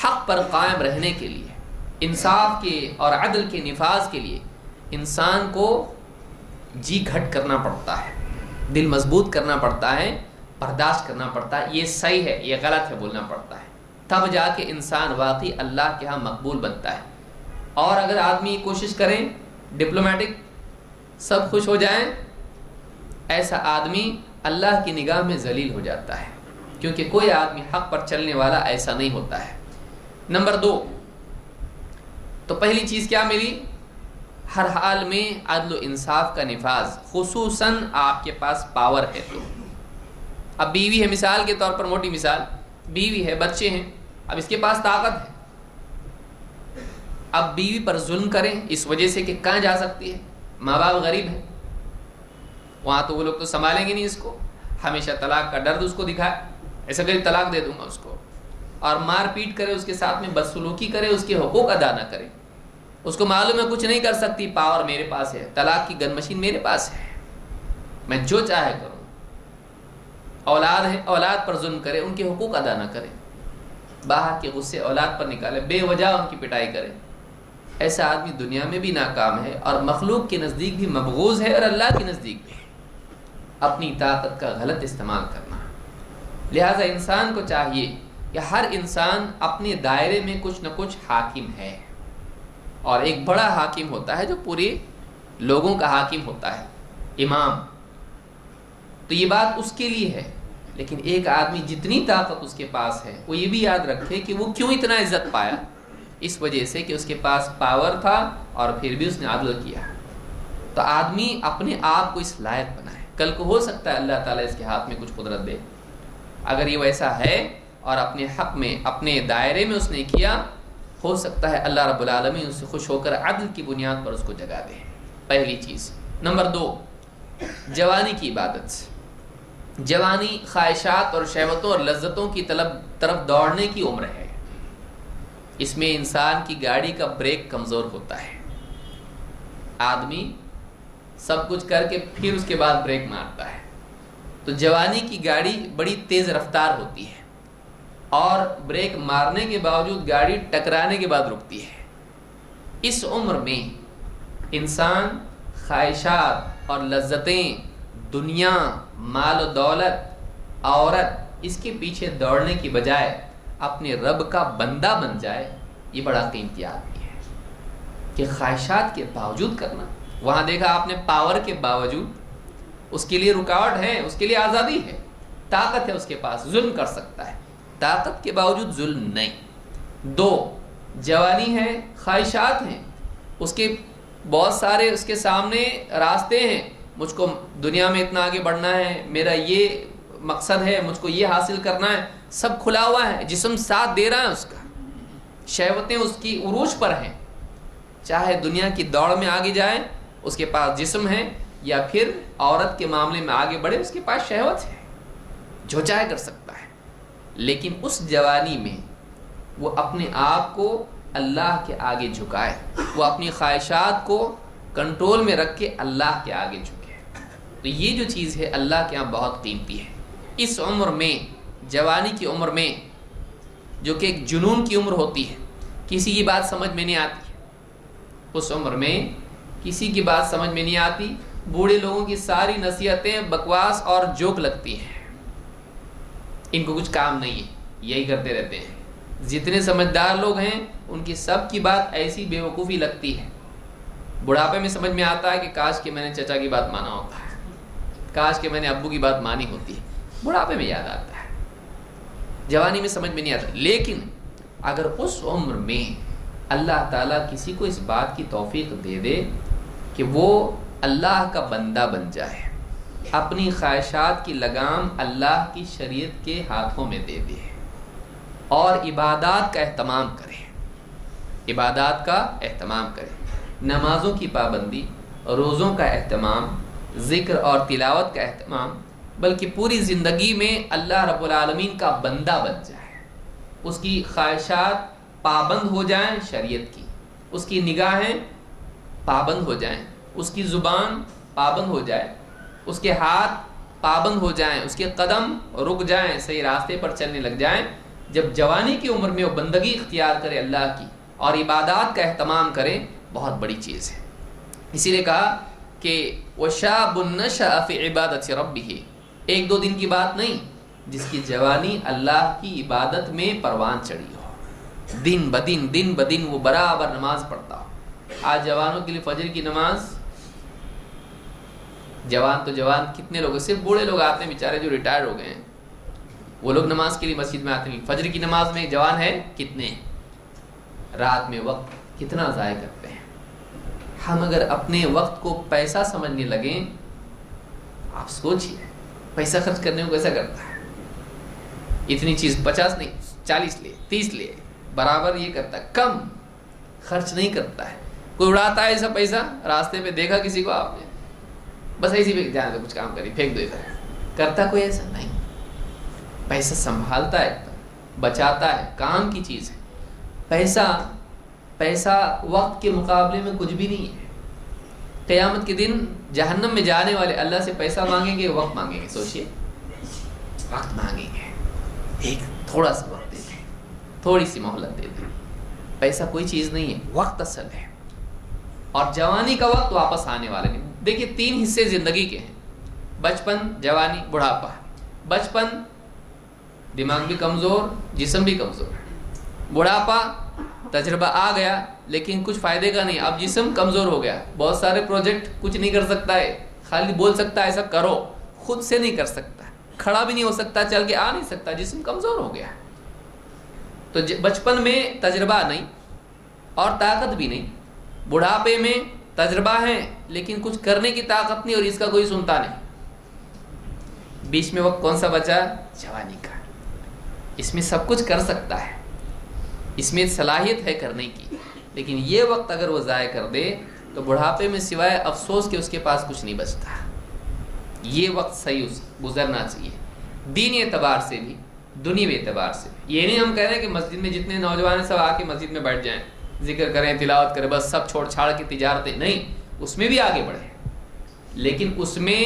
حق پر قائم رہنے کے لیے، انصاف کے اور عدل کے نفاذ کے لیے انسان کو جی گھٹ کرنا پڑتا ہے، دل مضبوط کرنا پڑتا ہے، برداشت کرنا پڑتا ہے. یہ صحیح ہے یہ غلط ہے بولنا پڑتا ہے، تب جا کے انسان واقعی اللہ کے ہاں مقبول بنتا ہے. اور اگر آدمی کوشش کریں ڈپلومیٹک سب خوش ہو جائیں، ایسا آدمی اللہ کی نگاہ میں ذلیل ہو جاتا ہے، کیونکہ کوئی آدمی حق پر چلنے والا ایسا نہیں ہوتا ہے. نمبر 2، تو پہلی چیز کیا ملی، ہر حال میں عدل و انصاف کا نفاذ، خصوصاً آپ کے پاس پاور ہے تو. اب بیوی ہے، مثال کے طور پر موٹی مثال، بیوی ہے، بچے ہیں، اب اس کے پاس طاقت ہے. اب بیوی پر ظلم کریں اس وجہ سے کہ کہاں جا سکتی ہے، ماں باپ غریب ہے، وہاں تو وہ لوگ تو سنبھالیں گے نہیں اس کو، ہمیشہ طلاق کا درد اس کو دکھائے، ایسا کہ طلاق دے دوں گا اس کو، اور مار پیٹ کرے، اس کے ساتھ میں بدسلوکی کرے، اس کے حقوق ادا نہ کرے. اس کو معلوم ہے کچھ نہیں کر سکتی، پاور میرے پاس ہے، طلاق کی گن مشین میرے پاس ہے، میں جو چاہے کروں. اولاد ہے، اولاد پر ظلم کرے، ان کے حقوق ادا نہ کرے، باہر کے غصے اولاد پر نکالے، بے وجہ ان کی پٹائی کرے. ایسا آدمی دنیا میں بھی ناکام ہے اور مخلوق کے نزدیک بھی مبغوض ہے اور اللہ کے نزدیک بھی. اپنی طاقت کا غلط استعمال کرنا. لہٰذا انسان کو چاہیے کہ ہر انسان اپنے دائرے میں کچھ نہ کچھ حاکم ہے، اور ایک بڑا حاکم ہوتا ہے جو پورے لوگوں کا حاکم ہوتا ہے، امام. تو یہ بات اس کے لیے ہے، لیکن ایک آدمی جتنی طاقت اس کے پاس ہے وہ یہ بھی یاد رکھے کہ وہ کیوں اتنا عزت پایا، اس وجہ سے کہ اس کے پاس پاور تھا اور پھر بھی اس نے عدل کیا. تو آدمی اپنے آپ کو اس لائق بنائے، کل کو ہو سکتا ہے اللہ تعالیٰ اس کے ہاتھ میں کچھ قدرت دے. اگر یہ ویسا ہے اور اپنے حق میں اپنے دائرے میں اس نے کیا، ہو سکتا ہے اللہ رب العالمین اس سے خوش ہو کر عدل کی بنیاد پر اس کو جگہ دے. پہلی چیز. نمبر 2، جوانی کی عبادت. جوانی خواہشات اور شہوتوں اور لذتوں کی طرف دوڑنے کی عمر ہے. اس میں انسان کی گاڑی کا بریک کمزور ہوتا ہے. آدمی سب کچھ کر کے پھر اس کے بعد بریک مارتا ہے. تو جوانی کی گاڑی بڑی تیز رفتار ہوتی ہے اور بریک مارنے کے باوجود گاڑی ٹکرانے کے بعد رکتی ہے. اس عمر میں انسان خواہشات اور لذتیں، دنیا، مال و دولت، عورت، اس کے پیچھے دوڑنے کی بجائے اپنے رب کا بندہ بن جائے، یہ بڑا قیمتی آدمی ہے کہ خواہشات کے باوجود کرنا. وہاں دیکھا آپ نے پاور کے باوجود، اس کے لیے رکاوٹ ہے، اس کے لیے آزادی ہے، طاقت ہے اس کے پاس، ظلم کر سکتا ہے، طاقت کے باوجود ظلم نہیں. 2 جوانی ہے، خواہشات ہیں، اس کے بہت سارے اس کے سامنے راستے ہیں، مجھ کو دنیا میں اتنا آگے بڑھنا ہے، میرا یہ مقصد ہے، مجھ کو یہ حاصل کرنا ہے، سب کھلا ہوا ہے، جسم ساتھ دے رہا ہے اس کا، شہوتیں اس کی عروج پر ہیں، چاہے دنیا کی دوڑ میں آگے جائے اس کے پاس جسم ہے، یا پھر عورت کے معاملے میں آگے بڑھے اس کے پاس شہوت ہے، جو چاہے کر سکتا ہے. لیکن اس جوانی میں وہ اپنے آپ کو اللہ کے آگے جھکائے، وہ اپنی خواہشات کو کنٹرول میں رکھ کے اللہ کے آگے جھکے. تو یہ جو چیز ہے اللہ کے ہاں بہت قیمتی ہے. اس عمر میں، جوانی کی عمر میں، جو کہ ایک جنون کی عمر ہوتی ہے، کسی کی بات سمجھ میں نہیں آتی، اس عمر میں کسی کی بات سمجھ میں نہیں آتی، بوڑھے لوگوں کی ساری نصیحتیں بکواس اور جوک لگتی ہیں، ان کو کچھ کام نہیں ہے، یہی کرتے رہتے ہیں. جتنے سمجھدار لوگ ہیں ان کی سب کی بات ایسی بے وقوفی لگتی ہے. بڑھاپے میں سمجھ میں آتا ہے کہ کاش کہ میں نے چچا کی بات مانا ہوتا ہے، کاش کہ میں نے ابو کی بات مانی ہوتی ہے، بڑھاپے میں یاد آتا ہے، جوانی میں سمجھ میں نہیں آتا. لیکن اگر اس عمر میں اللہ تعالیٰ کسی کو اس بات کی توفیق دے دے کہ وہ اللہ کا بندہ بن جائے، اپنی خواہشات کی لگام اللہ کی شریعت کے ہاتھوں میں دے دے اور عبادات کا اہتمام کرے، عبادات کا اہتمام کرے، نمازوں کی پابندی، روزوں کا اہتمام، ذکر اور تلاوت کا اہتمام، بلکہ پوری زندگی میں اللہ رب العالمین کا بندہ بن جائے، اس کی خواہشات پابند ہو جائیں شریعت کی، اس کی نگاہیں پابند ہو جائیں، اس کی زبان پابند ہو جائے، اس کے ہاتھ پابند ہو جائیں، اس کے قدم رک جائیں، صحیح راستے پر چلنے لگ جائیں. جب جوانی کی عمر میں وہ بندگی اختیار کرے اللہ کی اور عبادات کا اہتمام کرے، بہت بڑی چیز ہے. اسی لیے کہا کہ وَشَابٌ نَشَأَ فِي عِبَادَةِ رَبِّهِ، 1-2 دن کی بات نہیں، جس کی جوانی اللہ کی عبادت میں پروان چڑھی ہو، دن بدن وہ برابر نماز پڑھتا ہو. آج جوانوں کے لیے فجر کی نماز، جوان تو جوان کتنے لوگ، صرف بوڑھے لوگ آتے ہیں بیچارے جو ریٹائر ہو گئے ہیں، وہ لوگ نماز کے لیے مسجد میں آتے ہیں. فجر کی نماز میں جوان ہے کتنے، رات میں وقت کتنا ضائع کرتے ہیں. ہم اگر اپنے وقت کو پیسہ سمجھنے لگیں، آپ سوچئے پیسہ خرچ کرنے کو کیسا کرتا ہے، اتنی چیز 50 نہیں 40 لے 30 لے، برابر یہ کرتا ہے، کم خرچ نہیں کرتا ہے. کوئی اڑاتا ہے ایسا پیسہ، راستے پہ دیکھا کسی کو آپ نے، بس ایسی پہ جانے تو کچھ کام کری پھینک دو ادھر، کرتا کوئی ایسا نہیں. پیسہ سنبھالتا ہے، بچاتا ہے، کام کی چیز ہے. پیسہ وقت کے مقابلے میں کچھ بھی نہیں ہے. قیامت کے دن جہنم میں جانے والے اللہ سے پیسہ مانگیں گے، وقت مانگیں گے. سوچئے، وقت مانگیں گے، ایک تھوڑا سا وقت دے دیں، تھوڑی سی مہلت دے دیں. پیسہ کوئی چیز نہیں ہے، وقت اصل ہے. اور جوانی کا وقت واپس آنے والا نہیں. دیکھیے 3 حصے زندگی کے ہیں، بچپن، جوانی، بڑھاپا. بچپن دماغ بھی کمزور، جسم بھی کمزور. بڑھاپا تجربہ آ گیا لیکن کچھ فائدے کا نہیں، اب جسم کمزور ہو گیا، بہت سارے پروجیکٹ کچھ نہیں کر سکتا ہے، خالی بول سکتا ہے ایسا کرو، خود سے نہیں کر سکتا، کھڑا بھی نہیں ہو سکتا، چل کے آ نہیں سکتا، جسم کمزور ہو گیا. تو بچپن میں تجربہ نہیں اور طاقت بھی نہیں، بڑھاپے میں تجربہ ہے لیکن کچھ کرنے کی طاقت نہیں اور اس کا کوئی سنتا نہیں. بیچ میں وقت کون سا بچا؟ جوانی کا. اس میں سب کچھ کر سکتا ہے، اس میں صلاحیت ہے کرنے کی، لیکن یہ وقت اگر وہ ضائع کر دے تو بڑھاپے میں سوائے افسوس کے اس کے پاس کچھ نہیں بچتا. یہ وقت صحیح گزرنا چاہیے، دینی اعتبار سے بھی، دنیوی اعتبار سے بھی. یہ نہیں ہم کہہ رہے ہیں کہ مسجد میں جتنے نوجوان ہیں سب آ کے مسجد میں بیٹھ جائیں، ذکر کریں، تلاوت کریں، بس سب چھوڑ چھاڑ کے تجارتیں. نہیں، اس میں بھی آگے بڑھیں، لیکن اس میں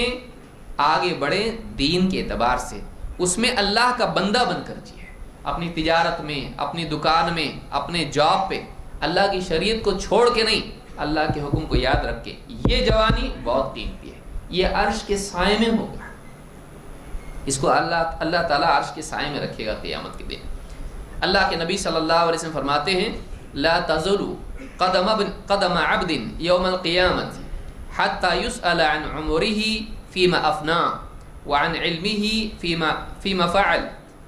آگے بڑھیں دین کے اعتبار سے، اس میں اللہ کا بندہ بن کر جیے. اپنی تجارت میں، اپنی دکان میں، اپنے جاب پہ اللہ کی شریعت کو چھوڑ کے نہیں، اللہ کے حکم کو یاد رکھ کے. یہ جوانی بہت قیمتی ہے، یہ عرش کے سائے میں ہوگا. اس کو اللہ تعالیٰ عرش کے سائے میں رکھے گا قیامت کے دن۔ اللہ کے نبی صلی اللہ علیہ وسلم فرماتے ہیں لا تزول قدم عبد یوم القیامت حتی یسأل عن عمره فیما افنا وعن علمه فیما فعل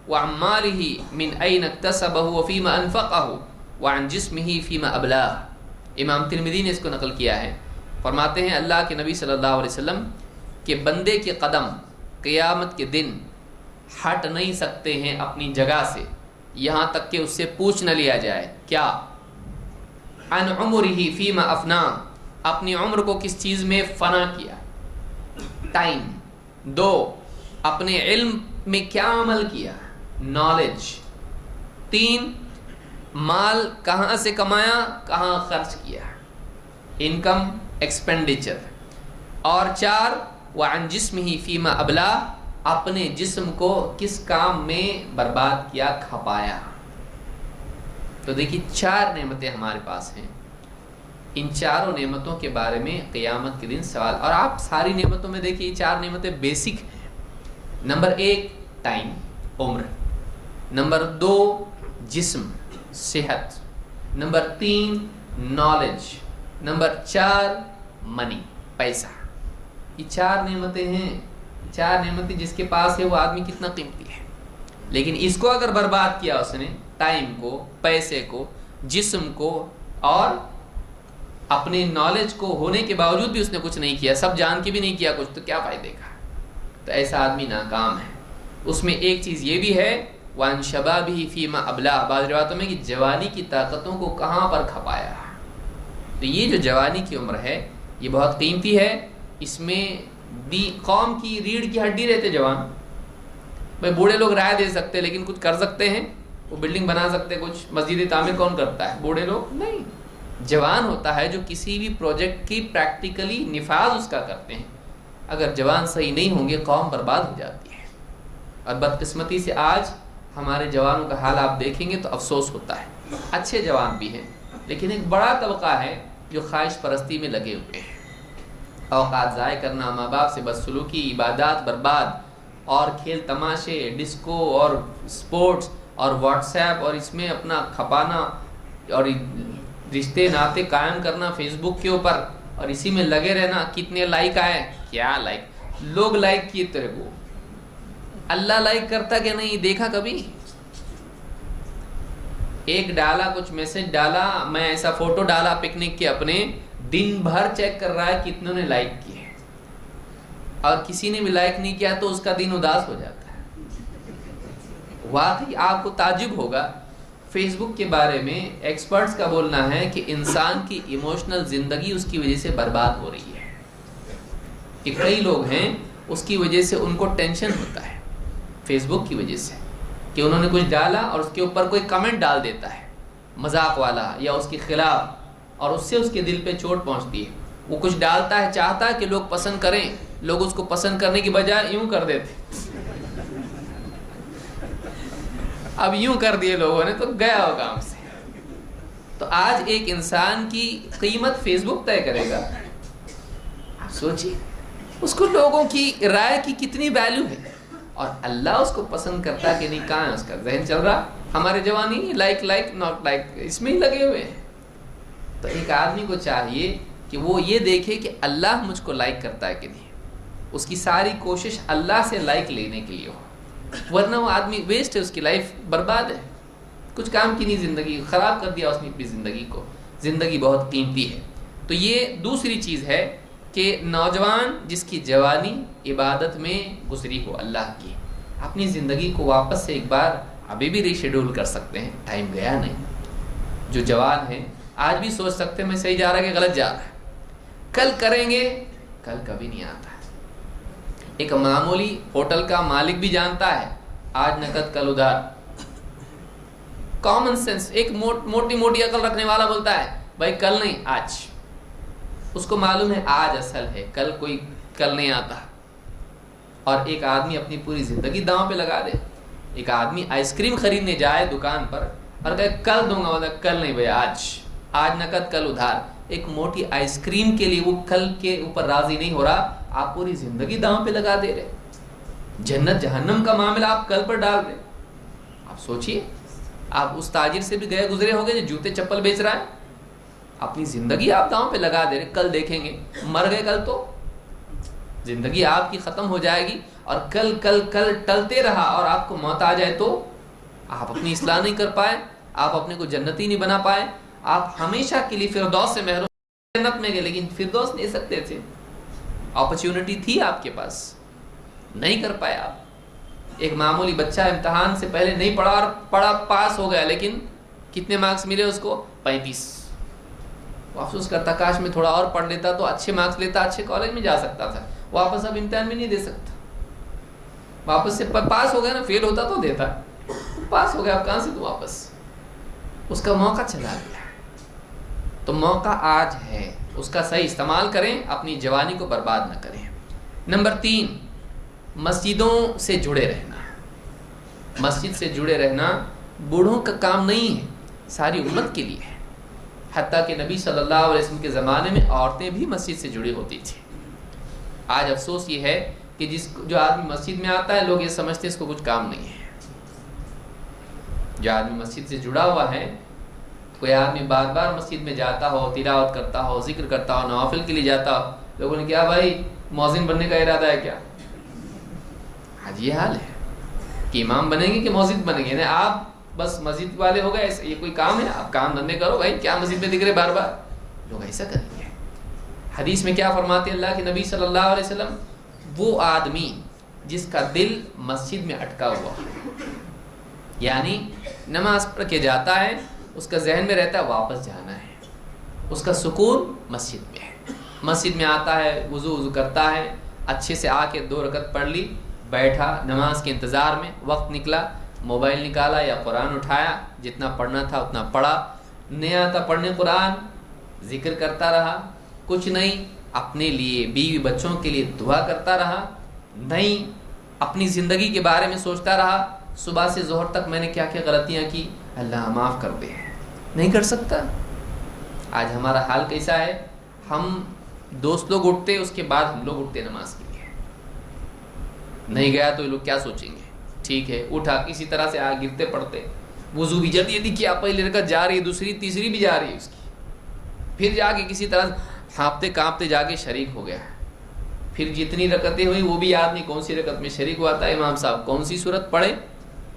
وعن ماله من این اکتسبه وفیما انفقه وعن جسمه فیما ابلاغ۔ امام ترمذی نے اس کو نقل کیا ہے، فرماتے ہیں اللہ کے نبی صلی اللہ علیہ وسلم کہ بندے کے قدم قیامت کے دن ہٹ نہیں سکتے ہیں اپنی جگہ سے یہاں تک کہ اس سے پوچھ نہ لیا جائے کیا؟ عن عمرہ فیما افنا، اپنی عمر کو کس چیز میں فنا کیا، ٹائم۔ دو، اپنے علم میں کیا عمل کیا، نالج۔ تین، مال کہاں سے کمایا، کہاں خرچ کیا، انکم ایکسپینڈیچر۔ اور چار، وعن جسمہ فیما ابلا، اپنے جسم کو کس کام میں برباد کیا، کھپایا۔ تو دیکھیے 4 نعمتیں ہمارے پاس ہیں، ان چاروں نعمتوں کے بارے میں قیامت کے دن سوال۔ اور آپ ساری نعمتوں میں دیکھیے یہ 4 نعمتیں بیسک ہیں۔ نمبر 1 ٹائم، عمر۔ نمبر 2 جسم، صحت۔ Number 3 knowledge. نمبر 4 منی، پیسہ۔ یہ 4 نعمتیں ہیں، 4 نعمتیں جس کے پاس ہے وہ آدمی کتنا قیمتی ہے، لیکن اس کو اگر برباد کیا اس نے، ٹائم کو، پیسے کو، جسم کو اور اپنے نالج کو ہونے کے باوجود بھی اس نے کچھ نہیں کیا، سب جان کے بھی نہیں کیا کچھ، تو کیا فائدے کا؟ تو ایسا آدمی ناکام ہے۔ اس میں ایک چیز یہ بھی ہے وَعَنْ شَبَابِهِ فِيمَا أَبْلَاهُ، بعض روایتوں میں کہ جوانی کی طاقتوں کو کہاں پر کھپایا۔ تو یہ جو جوانی کی عمر ہے یہ بہت قیمتی ہے، اس میں قوم کی ریڑھ کی ہڈی رہتے جوان۔ بھائی بوڑھے لوگ رائے دے سکتے لیکن کچھ کر سکتے ہیں، وہ بلڈنگ بنا سکتے، کچھ مسجد تعمیر کون کرتا ہے؟ بوڑھے لوگ نہیں۔ جوان ہوتا ہے جو کسی بھی پروجیکٹ کی پریکٹیکلی نفاذ اس کا کرتے ہیں۔ اگر جوان صحیح نہیں ہوں گے قوم برباد ہو جاتی ہے۔ اور بدقسمتی سے آج ہمارے جوانوں کا حال آپ دیکھیں گے تو افسوس ہوتا ہے۔ اچھے جوان بھی ہیں لیکن ایک بڑا طبقہ ہے جو خواہش پرستی میں لگے ہوئے ہیں، اوقات ضائع کرنا، ماں باپ سے بدسلوکی، عبادات برباد، اور کھیل تماشے، ڈسکو اور سپورٹس اور واٹس ایپ، اور اس میں اپنا کھپانا اور رشتے ناطے قائم کرنا فیس بک کے اوپر، اور اسی میں لگے رہنا۔ کتنے لائک آئے، کیا لائک، لوگ لائک کیے تیرے کو، اللہ لائک کرتا کہ نہیں دیکھا کبھی؟ ایک ڈالا، کچھ میسج ڈالا، میں ایسا فوٹو ڈالا پکنک کے اپنے، دن بھر چیک کر رہا ہے کتنوں نے لائک کیے، اور کسی نے بھی لائک نہیں کیا تو اس کا دن اداس ہو جاتا ہے۔ واقعی آپ کو تعجب ہوگا، فیس بک کے بارے میں ایکسپرٹس کا بولنا ہے کہ انسان کی ایموشنل زندگی اس کی وجہ سے برباد ہو رہی ہے، کہ کئی لوگ ہیں اس کی وجہ سے ان کو ٹینشن ہوتا ہے فیس بک کی وجہ سے، کہ انہوں نے کچھ ڈالا اور اس کے اوپر کوئی کمنٹ ڈال دیتا ہے مذاق والا یا اس کے خلاف، اور اس سے اس کے دل پہ چوٹ پہنچتی ہے۔ وہ کچھ ڈالتا ہے، چاہتا ہے کہ لوگ پسند کریں، لوگ اس کو پسند کرنے کی بجائے یوں کر دیتے، اب یوں کر دیے لوگوں نے تو گیا ہو کام سے۔ تو آج ایک انسان کی قیمت فیس بک طے کرے گا۔ آپ سوچیے اس کو لوگوں کی رائے کی کتنی ویلیو ہے، اور اللہ اس کو پسند کرتا کہ نہیں، کہاں ہے اس کا ذہن چل رہا؟ ہمارے جوانی لائک ناٹ لائک اس میں ہی لگے ہوئے ہیں۔ تو ایک آدمی کو چاہیے کہ وہ یہ دیکھے کہ اللہ مجھ کو لائک کرتا ہے کہ نہیں، اس کی ساری کوشش اللہ سے لائک لینے کے لیے ہو، ورنہ وہ آدمی ویسٹ ہے، اس کی لائف برباد ہے، کچھ کام کی نہیں، زندگی خراب کر دیا اس نے اپنی زندگی کو۔ زندگی بہت قیمتی ہے۔ تو یہ دوسری چیز ہے کہ نوجوان جس کی جوانی عبادت میں گزری ہو اللہ کی، اپنی زندگی کو واپس سے ایک بار ابھی بھی ریشیڈول کر سکتے ہیں، ٹائم گیا نہیں۔ جو جوان ہیں آج بھی سوچ سکتے ہیں میں صحیح جا رہا کہ غلط جا رہا ہے، کل کریں گے، کل کبھی نہیں آتا۔ ایک معمولی ہوٹل کا مالک بھی جانتا ہے آج نقد کل ادھار۔ کامن سینس، ایک موٹی عقل رکھنے والا بولتا ہے بھائی کل نہیں آج، اس کو معلوم ہے آج اصل ہے، کل کوئی کل نہیں آتا۔ اور ایک آدمی اپنی پوری زندگی داؤں پہ لگا دے۔ ایک آدمی آئس کریم خریدنے جائے دکان پر اور کہے کل دوں گا، مطلب کل نہیں بھائی آج نقد کل ادھار۔ ایک موٹی آئس کریم کے لیے وہ کل کے اوپر راضی نہیں ہو رہا، آپ پوری زندگی داؤں پہ لگا دے رہے۔ جنت جہنم کا معاملہ آپ کل پر ڈال رہے. آپ سوچئے, آپ اس تاجر سے بھی گئے گزرے ہو گئے جو جوتے چپل بیچ رہا ہے, اپنی زندگی آپ داؤں پہ لگا دے رہے, کل دیکھیں گے, مر گئے کل تو زندگی آپ کی ختم ہو جائے گی, اور کل کل کل ٹلتے رہا اور آپ کو موت آ جائے تو آپ اپنی اصلاح نہیں کر پائے, آپ اپنے کو جنتی نہیں بنا پائے, آپ ہمیشہ کے لیے فردوس سے محروم. جنت میں گئے لیکن فردوس نہیں سکتے تھے, اپرچونٹی تھی آپ کے پاس, نہیں کر پائے آپ. ایک معمولی بچہ امتحان سے پہلے نہیں پڑھا اور پڑھا, پاس ہو گیا, لیکن کتنے مارکس ملے اس کو؟ 35. وہ افسوس کرتا کاش میں تھوڑا اور پڑھ لیتا تو اچھے مارکس لیتا, اچھے کالج میں جا سکتا تھا. واپس اب امتحان بھی نہیں دے سکتا, واپس سے پاس ہو گیا نا, فیل ہوتا تو دیتا, پاس ہو گیا اب کہاں سے تو واپس, اس کا موقع چلا گیا. تو موقع آج ہے, اس کا صحیح استعمال کریں, اپنی جوانی کو برباد نہ کریں. نمبر 3, مسجدوں سے جڑے رہنا. مسجد سے جڑے رہنا بوڑھوں کا کام نہیں ہے, ساری امت کے لیے ہے. حتیٰ کہ نبی صلی اللہ علیہ وسلم کے زمانے میں عورتیں بھی مسجد سے جڑی ہوتی تھیں. آج افسوس یہ ہے کہ جو آدمی مسجد میں آتا ہے لوگ یہ سمجھتے ہیں اس کو کچھ کام نہیں ہے. جو آدمی مسجد سے جڑا ہوا ہے, کوئی آدمی بار بار مسجد میں جاتا ہو, تلاوت کرتا ہو, ذکر کرتا ہو, نوافل کے لیے جاتا ہو, لوگوں نے کیا بھائی مؤذن بننے کا ارادہ ہے کیا؟ آج یہ حال ہے کہ امام بنیں گے کہ مؤذن بنیں گے. آپ بس مسجد والے ہو گئے, یہ کوئی کام ہے؟ آپ کام دھندے کرو بھائی, کیا مسجد میں دکھ رہے بار بار؟ لوگ ایسا کریں گے. حدیث میں کیا فرماتے اللہ کے نبی صلی اللہ علیہ وسلم, وہ آدمی جس کا دل مسجد میں اٹکا ہوا, یعنی نماز پڑھ کے جاتا ہے, اس کا ذہن میں رہتا ہے واپس جانا ہے, اس کا سکون مسجد میں ہے. مسجد میں آتا ہے, وضو کرتا ہے, اچھے سے آ کے 2 رکعت پڑھ لی, بیٹھا نماز کے انتظار میں, وقت نکلا, موبائل نکالا یا قرآن اٹھایا, جتنا پڑھنا تھا اتنا پڑھا, نہیں آتا پڑھنے قرآن, ذکر کرتا رہا, کچھ نہیں اپنے لیے بیوی بچوں کے لیے دعا کرتا رہا, نہیں اپنی زندگی کے بارے میں سوچتا رہا, صبح سے ظہر تک میں نے کیا کیا غلطیاں کی, اللہ معاف کر دے. نہیں کر سکتا. آج ہمارا حال کیسا ہے, ہم دوست لوگ اٹھتے, اس کے بعد ہم لوگ اٹھتے نماز کے لیے. نہیں گیا تو یہ لوگ کیا سوچیں گے, ٹھیک ہے اٹھا, کسی طرح سے گرتے پڑتے, وضو بھی جلدی جلدی کیا, پہلی رکعت جا رہی ہے, دوسری تیسری بھی جا رہی ہے اس کی, پھر جا کے کسی طرح ہانپتے کانپتے جا کے شریک ہو گیا. پھر جتنی رکعتیں ہوئی وہ بھی یاد نہیں کون سی رکعت میں شریک ہوا تھا, امام صاحب کون سی سورت پڑھے,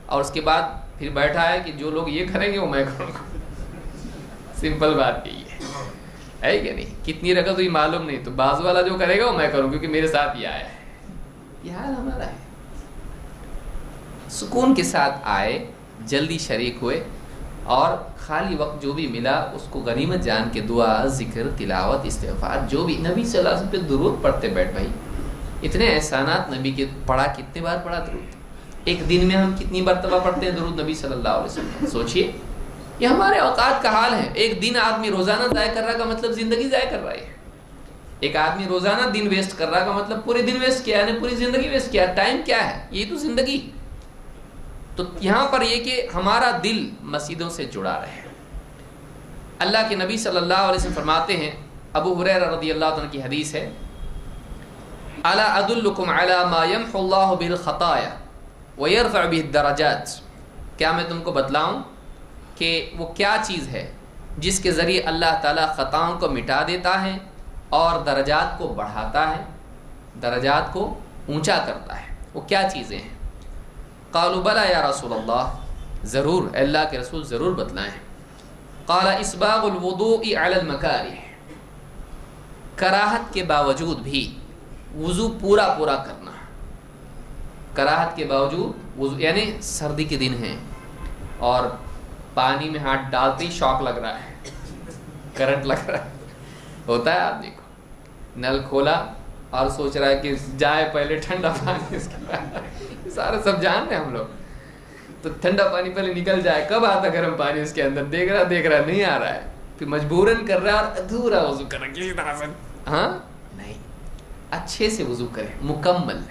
اور اس کے بعد پھر بیٹھا ہے کہ جو لوگ یہ کریں گے وہ میں کروں گا. سمپل بات یہی ہے کہ نہیں؟ کتنی رکعت ہوئی معلوم نہیں, تو باز والا جو کرے گا وہ میں کروں کیونکہ میرے ساتھ یہ آیا ہے. یہ حال ہمارا ہے. سکون کے ساتھ آئے, جلدی شریک ہوئے, اور خالی وقت جو بھی ملا اس کو غنیمت جان کے دعا, ذکر, تلاوت, استغفار, جو بھی نبی صلی اللہ علیہ وسلم پہ درود پڑھتے بیٹھ بھائی. اتنے احسانات نبی کے پڑھا, کتنے بار پڑھا درود, ایک دن میں ہم کتنی مرتبہ پڑھتے ہیں درود نبی صلی اللہ علیہ وسلم. سوچئے, یہ ہمارے اوقات کا حال ہے. ایک دن آدمی روزانہ ضائع کر رہا کا مطلب زندگی ضائع کر رہا ہے. ایک آدمی روزانہ دن ویسٹ کر رہا کا مطلب پورے دن ویسٹ کیا, یعنی پوری زندگی ویسٹ کیا. ٹائم کیا ہے, یہ تو زندگی. تو یہاں پر یہ کہ ہمارا دل مسجدوں سے جڑا رہے. اللہ کے نبی صلی اللہ علیہ وسلم فرماتے ہیں, ابو ہریرہ رضی اللہ عنہ کی حدیث ہے, الا ادلکم علی ما یمحو اللہ بہ الخطایا ویرفع بہ الدرجات, کیا میں تم کو بتلاؤں کہ وہ کیا چیز ہے جس کے ذریعے اللہ تعالیٰ خطاؤں کو مٹا دیتا ہے اور درجات کو بڑھاتا ہے, درجات کو اونچا کرتا ہے. وہ کیا چیزیں ہیں؟ قالوا بلا یا رسول اللہ, ضرور اللہ کے رسول ضرور بتلائیں. قال اسباغ الوضوء علی المکارہ, کراہت کے باوجود بھی وضو پورا کرنا. کراہت کے باوجود وضو, یعنی سردی کے دن ہیں اور پانی میں ہاتھ ڈالتے ہی شوق لگ رہا ہے, کرنٹ لگ رہا ہے, ہوتا ہے آدمی کو, نل کھولا اور سوچ رہا ہے کہ جائے پہلے ٹھنڈا پانی, اس کے بعد سارے سب جان رہے ہیں ہم لوگ, تو ٹھنڈا پانی پہلے نکل جائے, کب آتا گرم پانی اس کے اندر, دیکھ رہا نہیں آ رہا ہے, پھر مجبوراً کر رہا ہے اور ادھورا وضو کر رہا ہے کسی طرح سے. ہاں نہیں, اچھے سے وضو کرے, مکمل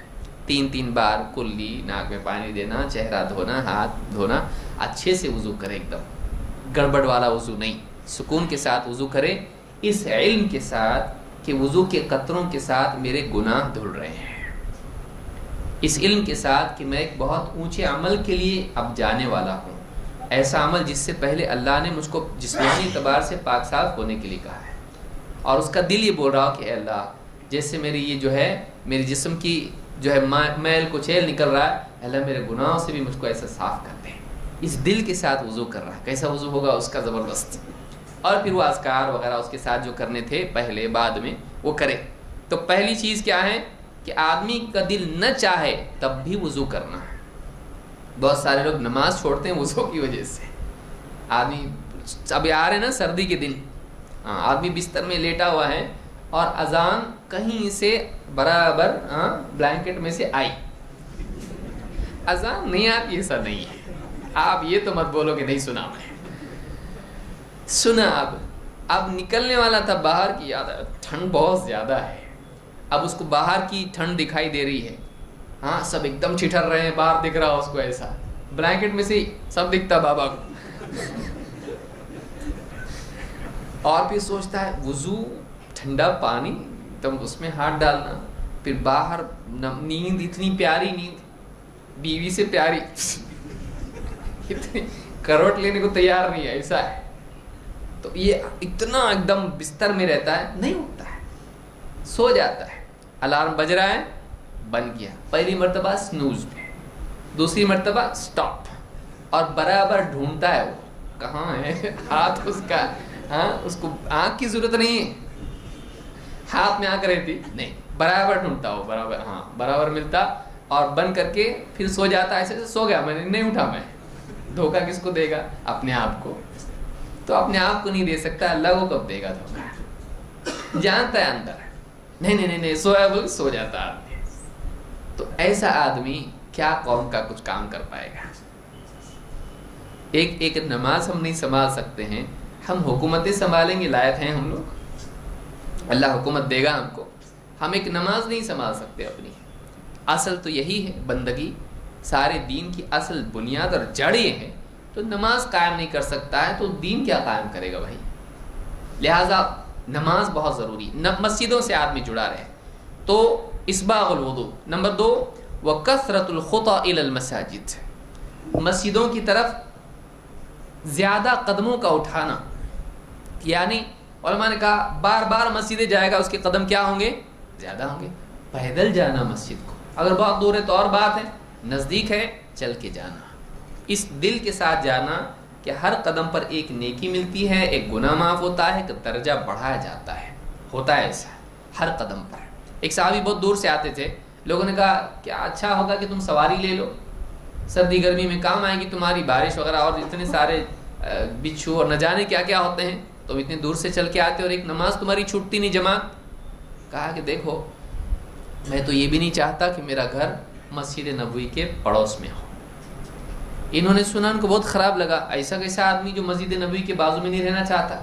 3 بار کلی, ناک میں پانی دینا, چہرہ دھونا, ہاتھ دھونا, اچھے سے وضو کرے, ایک دم گڑبڑ والا وضو نہیں, سکون کے ساتھ وضو کرے, اس علم کے ساتھ کہ وضو کے قطروں کے ساتھ میرے گناہ دھل رہے ہیں. اس علم کے ساتھ کہ میں ایک بہت اونچے عمل کے لیے اب جانے والا ہوں، ایسا عمل جس سے پہلے اللہ نے مجھ کو جسمانی اعتبار سے پاک صاف ہونے کے لیے کہا ہے، اور اس کا دل یہ بول رہا ہو کہ اے اللہ جیسے میری یہ جو ہے میری جسم کی جو ہے میل کچیل نکل رہا ہے، اللہ میرے گناہوں سے بھی مجھ کو ایسا صاف کر دے. اس دل کے ساتھ وضو کر رہا ہے. کیسا وضو ہوگا اس کا؟ زبردست. اور پھر وہ اذکار وغیرہ اس کے ساتھ جو کرنے تھے پہلے بعد میں وہ کرے. تو پہلی چیز کیا ہے کہ آدمی کا دل نہ چاہے تب بھی وضو کرنا ہے. بہت سارے لوگ نماز چھوڑتے ہیں وضو کی وجہ سے. آدمی ابھی آ رہے نا سردی کے دن، آدمی بستر میں لیٹا ہوا ہے اور اذان کہیں سے برابر بلینکٹ میں سے آئی. اذان نہیں آتی، ایسا نہیں ہے. آپ یہ تو مت بولو کہ نہیں سنا، میں سنا. اب نکلنے والا تھا باہر کی یاد ہے، ٹھنڈ بہت زیادہ ہے. اب اس کو باہر کی ٹھنڈ دکھائی دے رہی ہے. سب ایک دم ٹھٹر رہے ہیں، باہر دکھ رہا اس کو ایسا، بلینکٹ میں سے سب دکھتا بابا کو. اور پھر سوچتا ہے وضو، ٹھنڈا پانی تم اس میں ہاتھ ڈالنا، پھر باہر نیند، اتنی پیاری نیند، بیوی سے پیاری، اتنی کروٹ لینے کو تیار نہیں ہے، ایسا ہے. تو یہ اتنا ایک دم بستر میں رہتا ہے، نہیں اٹھتا ہے، سو جاتا ہے. الارم بج رہا ہے، بند کیا، پہلی مرتبہ سنوز پہ، دوسری مرتبہ سٹاپ، اور برابر ڈھونڈتا ہے وہ کہاں ہے ہاتھ اس کا. اس کو آنکھ کی ضرورت نہیں ہے، ہاتھ میں آنکھ رہتی نہیں، برابر ڈھونڈتا ہو، برابر برابر ملتا، اور بند کر کے پھر سو جاتا. ایسے سو گیا، میں نہیں اٹھا. میں دھوکہ کس کو دے گا؟ اپنے آپ کو. تو اپنے آپ کو نہیں دے سکتا، اللہ کو کب دے گا دھوکہ؟ جانتا ہے اندر نہیں سویا بول سو جاتا آدمی. تو ایسا آدمی کیا قوم کا کچھ کام کر پائے گا؟ ایک نماز ہم نہیں سنبھال سکتے ہیں، ہم حکومتیں سنبھالیں گے لائق ہیں ہم لوگ؟ اللہ حکومت دے گا ہم کو، ہم ایک نماز نہیں سنبھال سکتے اپنی. اصل تو یہی ہے بندگی، سارے دین کی اصل بنیاد اور جڑ یہ ہے. تو نماز قائم نہیں کر سکتا ہے تو دین کیا قائم کرے گا بھائی؟ لہٰذا نماز بہت ضروری. مسجدوں سے آدمی جڑا رہے. تو اسباغ الوضو. نمبر 2 وکثرت الخطا الی المساجد، مسجدوں کی طرف زیادہ قدموں کا اٹھانا. یعنی علماء نے کہا بار بار مسجدیں جائے گا، اس کے قدم کیا ہوں گے؟ زیادہ ہوں گے. پیدل جانا مسجد کو، اگر بہت دور ہے تو اور بات ہے، نزدیک ہے چل کے جانا. اس دل کے ساتھ جانا کہ ہر قدم پر ایک نیکی ملتی ہے، ایک گناہ معاف ہوتا ہے، ایک درجہ بڑھایا جاتا ہے. ہوتا ہے ایسا ہر قدم پر. ایک صحابی بہت دور سے آتے تھے، لوگوں نے کہا کیا اچھا ہوگا کہ تم سواری لے لو، سردی گرمی میں کام آئے گی تمہاری، بارش وغیرہ، اور اتنے سارے بچھو اور نہ جانے کیا کیا ہوتے ہیں، تم اتنے دور سے چل کے آتے اور ایک نماز تمہاری چھوٹتی نہیں جماعت. کہا کہ دیکھو میں تو یہ بھی نہیں چاہتا کہ میرا گھر مسجد نبوی کے پڑوس میں ہو. انہوں نے سنا، ان کو بہت خراب لگا. ایسا کیسا آدمی جو مسجد نبوی کے بازو میں نہیں رہنا چاہتا؟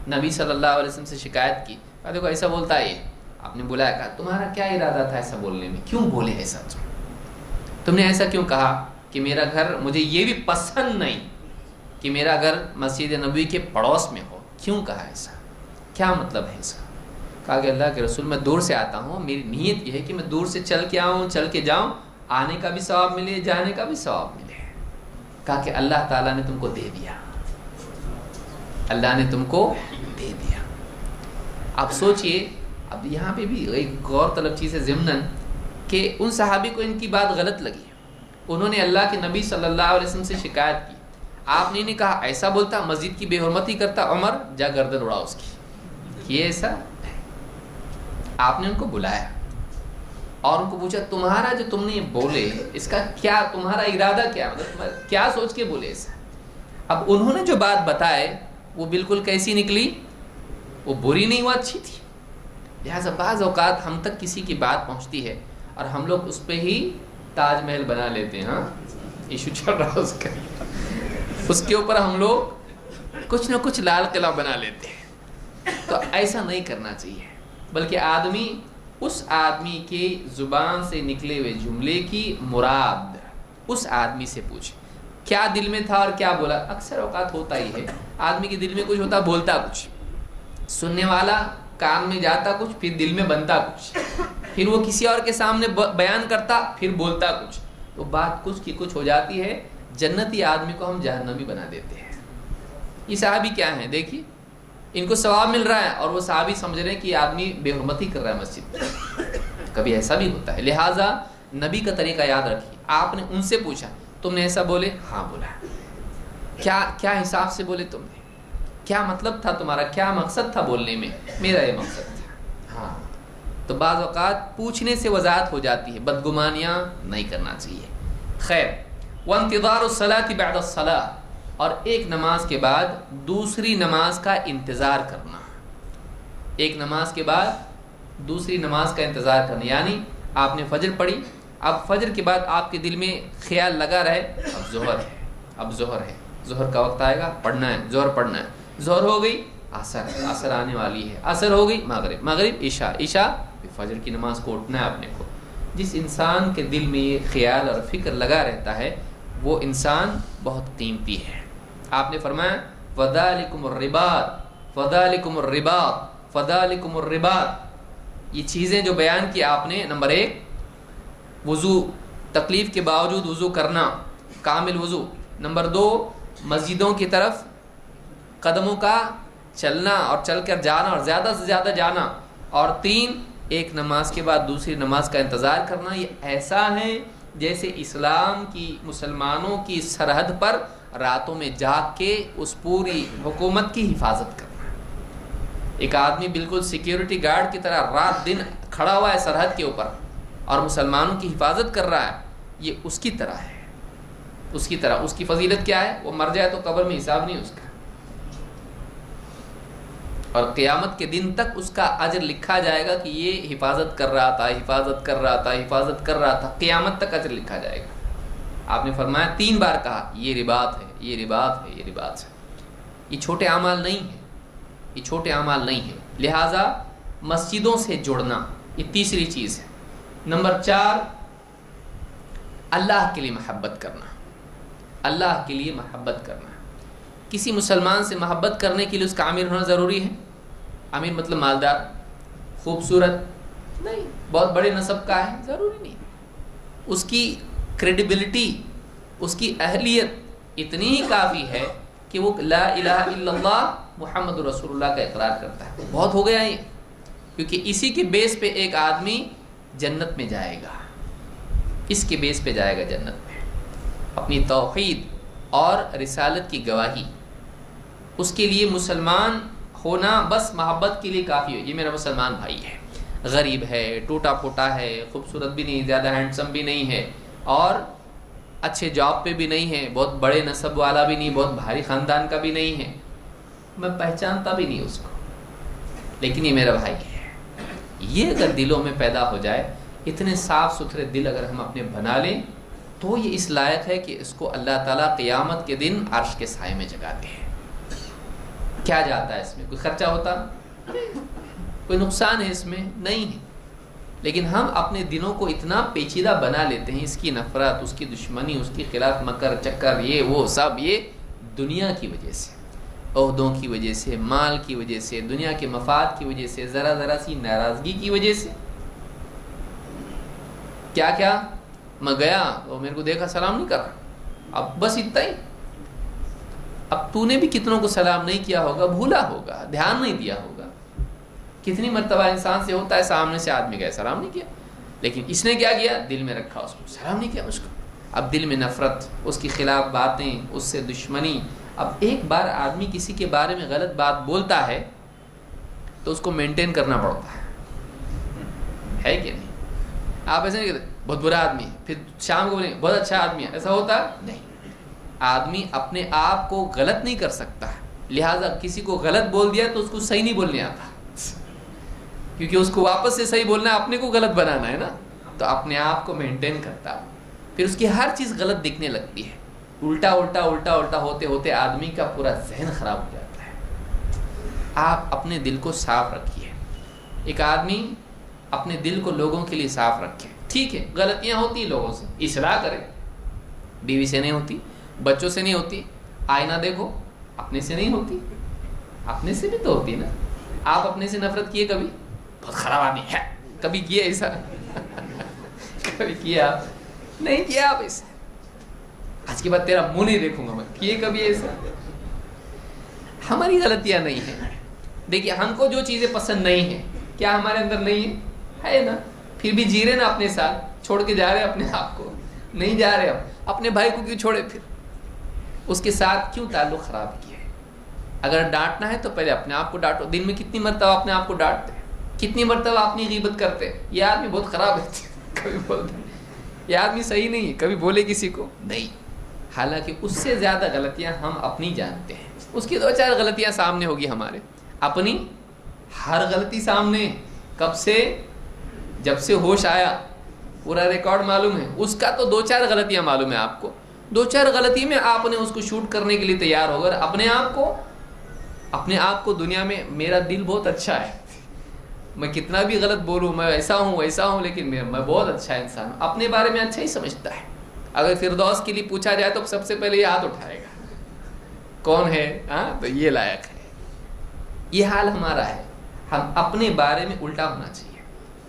نبی صلی اللہ علیہ وسلم سے شکایت کی. کہا دیکھو ایسا بولتا ہے یہ. آپ نے بلایا، کہا تمہارا کیا ارادہ تھا ایسا بولنے میں؟ کیوں بولے ایسا؟ تم نے ایسا کیوں کہا کہ میرا گھر، مجھے یہ بھی پسند نہیں کہ میرا گھر مسجد نبوی کے پڑوس میں ہو. کیوں کہا ایسا؟ کیا مطلب ہے اس کا؟ کہا کہ اللہ کے رسول میں دور سے آتا ہوں، میری نیت یہ ہے کہ میں دور سے چل کے آؤں، چل کے جاؤں، آنے کا بھی ثواب ملے، جانے کا بھی ثواب ملے. کہا کہ اللہ تعالیٰ نے تم کو دے دیا، اللہ نے تم کو دے دیا. آپ سوچئے، اب یہاں پہ بھی ایک غور طلب چیز ہے ضمناً، کہ ان صحابی کو ان کی بات غلط لگی. انہوں نے اللہ کے نبی صلی اللہ علیہ وسلم سے شکایت کی. آپ نے نہیں کہا ایسا بولتا، مسجد کی بے حرمتی کرتا، عمر جا گردن اڑا اس کی. یہ ایسا آپ نے ان کو بلایا اور ان کو پوچھا تمہارا جو تم نے بولے اس کا کیا، تمہارا ارادہ کیا، مطلب کیا سوچ کے بولے ایسا؟ اب انہوں نے جو بات بتائے وہ بالکل کیسی نکلی؟ وہ بری نہیں، وہ اچھی تھی. لہٰذا بعض اوقات ہم تک کسی کی بات پہنچتی ہے اور ہم لوگ اس پہ ہی تاج محل بنا لیتے ہیں. ایشو چل رہا اس کا، اس کے اوپر ہم لوگ کچھ نہ کچھ لال قلعہ بنا لیتے ہیں. تو ایسا نہیں کرنا چاہیے، بلکہ آدمی اس آدمی کے زبان سے نکلے ہوئے جملے کی مراد اس آدمی سے پوچھے، کیا دل میں تھا اور کیا بولا. اکثر اوقات ہوتا ہی ہے، آدمی کے دل میں کچھ ہوتا، بولتا کچھ، سننے والا کان میں جاتا کچھ، پھر دل میں بنتا کچھ. پھر وہ کسی اور کے سامنے بیان کرتا، پھر بولتا کچھ، تو بات کچھ کی کچھ ہو جاتی ہے، جنتی آدمی کو ہم جہنمی بنا دیتے ہیں۔ یہ صحابی کیا ہیں دیکھیے، ان کو ثواب مل رہا ہے اور وہ صحابی سمجھ رہے ہیں کہ یہ آدمی بے حرمتی کر رہا ہے مسجد میں۔ کبھی ایسا بھی ہوتا ہے، لہٰذا نبی کا طریقہ یاد رکھیے۔ آپ نے ان سے پوچھا تم نے ایسا بولے؟ ہاں بولا۔ کیا حساب سے بولے تم نے؟ کیا مطلب تھا تمہارا؟ کیا مقصد تھا بولنے میں؟ میرا یہ مقصد تھا۔ ہاں، تو بعض اوقات پوچھنے سے وضاحت ہو جاتی ہے، بدگمانیاں نہیں کرنا چاہیے۔ خیر، وانتظار الصلاۃ بعد الصلاۃ، اور ایک نماز کے بعد دوسری نماز کا انتظار کرنا۔ ایک نماز کے بعد دوسری نماز کا انتظار کرنا، یعنی آپ نے فجر پڑھی، اب فجر کے بعد آپ کے دل میں خیال لگا رہے اب ظہر ہے، اب ظہر ہے، ظہر کا وقت آئے گا، پڑھنا ہے، ظہر پڑھنا ہے، ظہر ہو گئی، عصر آنے والی ہے، عصر ہو گئی، مغرب، عشاء، پھر فجر کی نماز کو اٹھنا ہے اپنے کو۔ جس انسان کے دل میں یہ خیال اور فکر لگا رہتا ہے وہ انسان بہت قیمتی ہے۔ آپ نے فرمایا فَذَلِكُمُ الرِّبَاطُ فَذَلِكُمُ الرِّبَاطُ فَذَلِكُمُ الرِّبَاطُ، یہ چیزیں جو بیان کی آپ نے، نمبر 1 وضو، تکلیف کے باوجود وضو کرنا، کامل وضو۔ نمبر 2 مسجدوں کی طرف قدموں کا چلنا اور چل کر جانا اور زیادہ سے زیادہ جانا۔ اور 3 ایک نماز کے بعد دوسری نماز کا انتظار کرنا۔ یہ ایسا ہے جیسے اسلام کی، مسلمانوں کی سرحد پر راتوں میں جاگ کے اس پوری حکومت کی حفاظت کرنا۔ ایک آدمی بالکل سیکیورٹی گارڈ کی طرح رات دن کھڑا ہوا ہے سرحد کے اوپر اور مسلمانوں کی حفاظت کر رہا ہے، یہ اس کی طرح ہے، اس کی طرح۔ اس کی فضیلت کیا ہے؟ وہ مر جائے تو قبر میں حساب نہیں اس کا، اور قیامت کے دن تک اس کا اجر لکھا جائے گا کہ یہ حفاظت کر رہا تھا، حفاظت کر رہا تھا، حفاظت کر رہا تھا، قیامت تک اجر لکھا جائے گا۔ آپ نے فرمایا 3 بار کہا یہ رباط ہے، یہ رباط ہے، یہ رباط ہے۔ یہ چھوٹے اعمال نہیں ہیں، یہ چھوٹے اعمال نہیں ہیں، لہٰذا مسجدوں سے جڑنا یہ تیسری چیز ہے۔ نمبر 4 اللہ کے لیے محبت کرنا، اللہ کے لیے محبت کرنا۔ کسی مسلمان سے محبت کرنے کے لیے اس کا امیر ہونا ضروری ہے؟ امیر مطلب مالدار، خوبصورت نہیں، بہت بڑے نسب کا ہے، ضروری نہیں۔ اس کی کریڈیبلٹی، اس کی اہلیت اتنی ہی کافی ہے کہ وہ لا الہ الا اللہ محمد رسول اللہ کا اقرار کرتا ہے، بہت ہو گیا یہ، کیونکہ اسی کے بیس پہ ایک آدمی جنت میں جائے گا، اس کے بیس پہ جائے گا جنت میں۔ اپنی توحید اور رسالت کی گواہی، اس کے لیے مسلمان ہونا بس محبت کے لیے کافی ہو، یہ میرا مسلمان بھائی ہے، غریب ہے، ٹوٹا پھوٹا ہے، خوبصورت بھی نہیں، زیادہ ہینڈسم بھی نہیں ہے، اور اچھے جاب پہ بھی نہیں ہے، بہت بڑے نسب والا بھی نہیں، بہت بھاری خاندان کا بھی نہیں ہے، میں پہچانتا بھی نہیں اس کو، لیکن یہ میرا بھائی ہے۔ یہ اگر دلوں میں پیدا ہو جائے، اتنے صاف ستھرے دل اگر ہم اپنے بنا لیں، تو یہ اس لائق ہے کہ اس کو اللہ تعالیٰ قیامت کے دن عرش کے سائے میں جگاتے ہیں۔ کیا جاتا ہے اس میں؟ کوئی خرچہ ہوتا؟ کوئی نقصان ہے اس میں؟ نہیں ہے، لیکن ہم اپنے دلوں کو اتنا پیچیدہ بنا لیتے ہیں، اس کی نفرت، اس کی دشمنی، اس کے خلاف مکر چکر، یہ وہ سب، یہ دنیا کی وجہ سے، عہدوں کی وجہ سے، مال کی وجہ سے، دنیا کے مفاد کی وجہ سے، ذرا ذرا سی ناراضگی کی وجہ سے۔ کیا میں گیا وہ میرے کو دیکھا سلام نہیں کر رہا، اب بس اتنا ہی۔ اب تو نے بھی کتنوں کو سلام نہیں کیا ہوگا، بھولا ہوگا، دھیان نہیں دیا ہوگا۔ کتنی مرتبہ انسان سے ہوتا ہے سامنے سے آدمی گئے سلام نہیں کیا، لیکن اس نے کیا کیا؟ دل میں رکھا، اس کو سلام نہیں کیا اس کو۔ اب دل میں نفرت، اس کے خلاف باتیں، اس سے دشمنی۔ اب ایک بار آدمی کسی کے بارے میں غلط بات بولتا ہے تو اس کو مینٹین کرنا پڑتا ہے کہ نہیں؟ آپ ایسے نہیں کہتے بہت برا آدمی ہے، پھر شام کو بولیں بہت اچھا آدمی ہے، ایسا ہوتا نہیں۔ آدمی اپنے آپ کو غلط نہیں کر سکتا، لہٰذا کسی کو غلط بول دیا تو اس کو صحیح نہیں بولنے آتا، کیونکہ اس کو واپس سے صحیح بولنا ہے، اپنے کو غلط بنانا ہے نا، تو اپنے آپ کو مینٹین کرتا ہے، پھر اس کی ہر چیز غلط دکھنے لگتی ہے، الٹا الٹا الٹا الٹا ہوتے ہوتے آدمی کا پورا ذہن خراب ہو جاتا ہے۔ آپ اپنے دل کو صاف رکھیے، ایک آدمی اپنے دل کو لوگوں کے لیے صاف رکھے۔ ٹھیک ہے غلطیاں ہوتی ہیں لوگوں سے، اصلاح کرے، بیوی سے نہیں ہوتی، بچوں سے نہیں ہوتی، آئینہ دیکھو، اپنے سے نہیں ہوتی، اپنے سے بھی تو ہوتی نا۔ آپ اپنے سے نفرت کیے کبھی؟ بہت خراب آدمی ہے، کبھی کیا ایسا؟ کبھی کیا نہیں کیا آپ ایسا؟ آج کے بعد تیرا منہ نہیں دیکھوں گا میں، کیے کبھی ایسا؟ ہماری غلطیاں نہیں ہیں. دیکھیے ہم کو جو چیزیں پسند نہیں ہیں کیا ہمارے اندر نہیں ہے نا؟ پھر بھی جی رہے نا اپنے ساتھ، چھوڑ کے جا رہے اپنے آپ کو؟ نہیں جا رہے. ہم اپنے بھائی کو کیوں چھوڑے؟ پھر اس کے ساتھ کیوں تعلق خراب کیا ہے؟ اگر ڈانٹنا ہے تو پہلے اپنے آپ کو ڈانٹو. دن میں کتنی مرتبہ اپنے آپ کو ڈانٹتے ہیں؟ کتنی مرتبہ اپنی غیبت کرتے ہیں؟ یہ آدمی بہت خراب ہے کبھی بولتے یہ آدمی صحیح نہیں ہے، کبھی بولے کسی کو نہیں. حالانکہ اس سے زیادہ غلطیاں ہم اپنی جانتے ہیں. اس کی 2-4 غلطیاں سامنے ہوگی ہمارے، اپنی ہر غلطی سامنے. کب سے؟ جب سے ہوش آیا پورا ریکارڈ معلوم ہے. اس کا تو 2-4 غلطیاں معلوم ہے آپ کو. 2-4 غلطی میں آپ نے اس کو شوٹ کرنے کے لیے تیار ہو گئے. اپنے آپ کو دنیا میں میرا دل بہت اچھا ہے، میں کتنا بھی غلط بولوں، میں ایسا ہوں لیکن میں بہت اچھا انسان ہوں. اپنے بارے میں اچھا ہی سمجھتا ہے. اگر فردوس کے لیے پوچھا جائے تو سب سے پہلے یہ ہاتھ اٹھائے گا، کون ہے؟ تو یہ لائق ہے. یہ حال ہمارا ہے. ہم اپنے بارے میں الٹا ہونا چاہیے.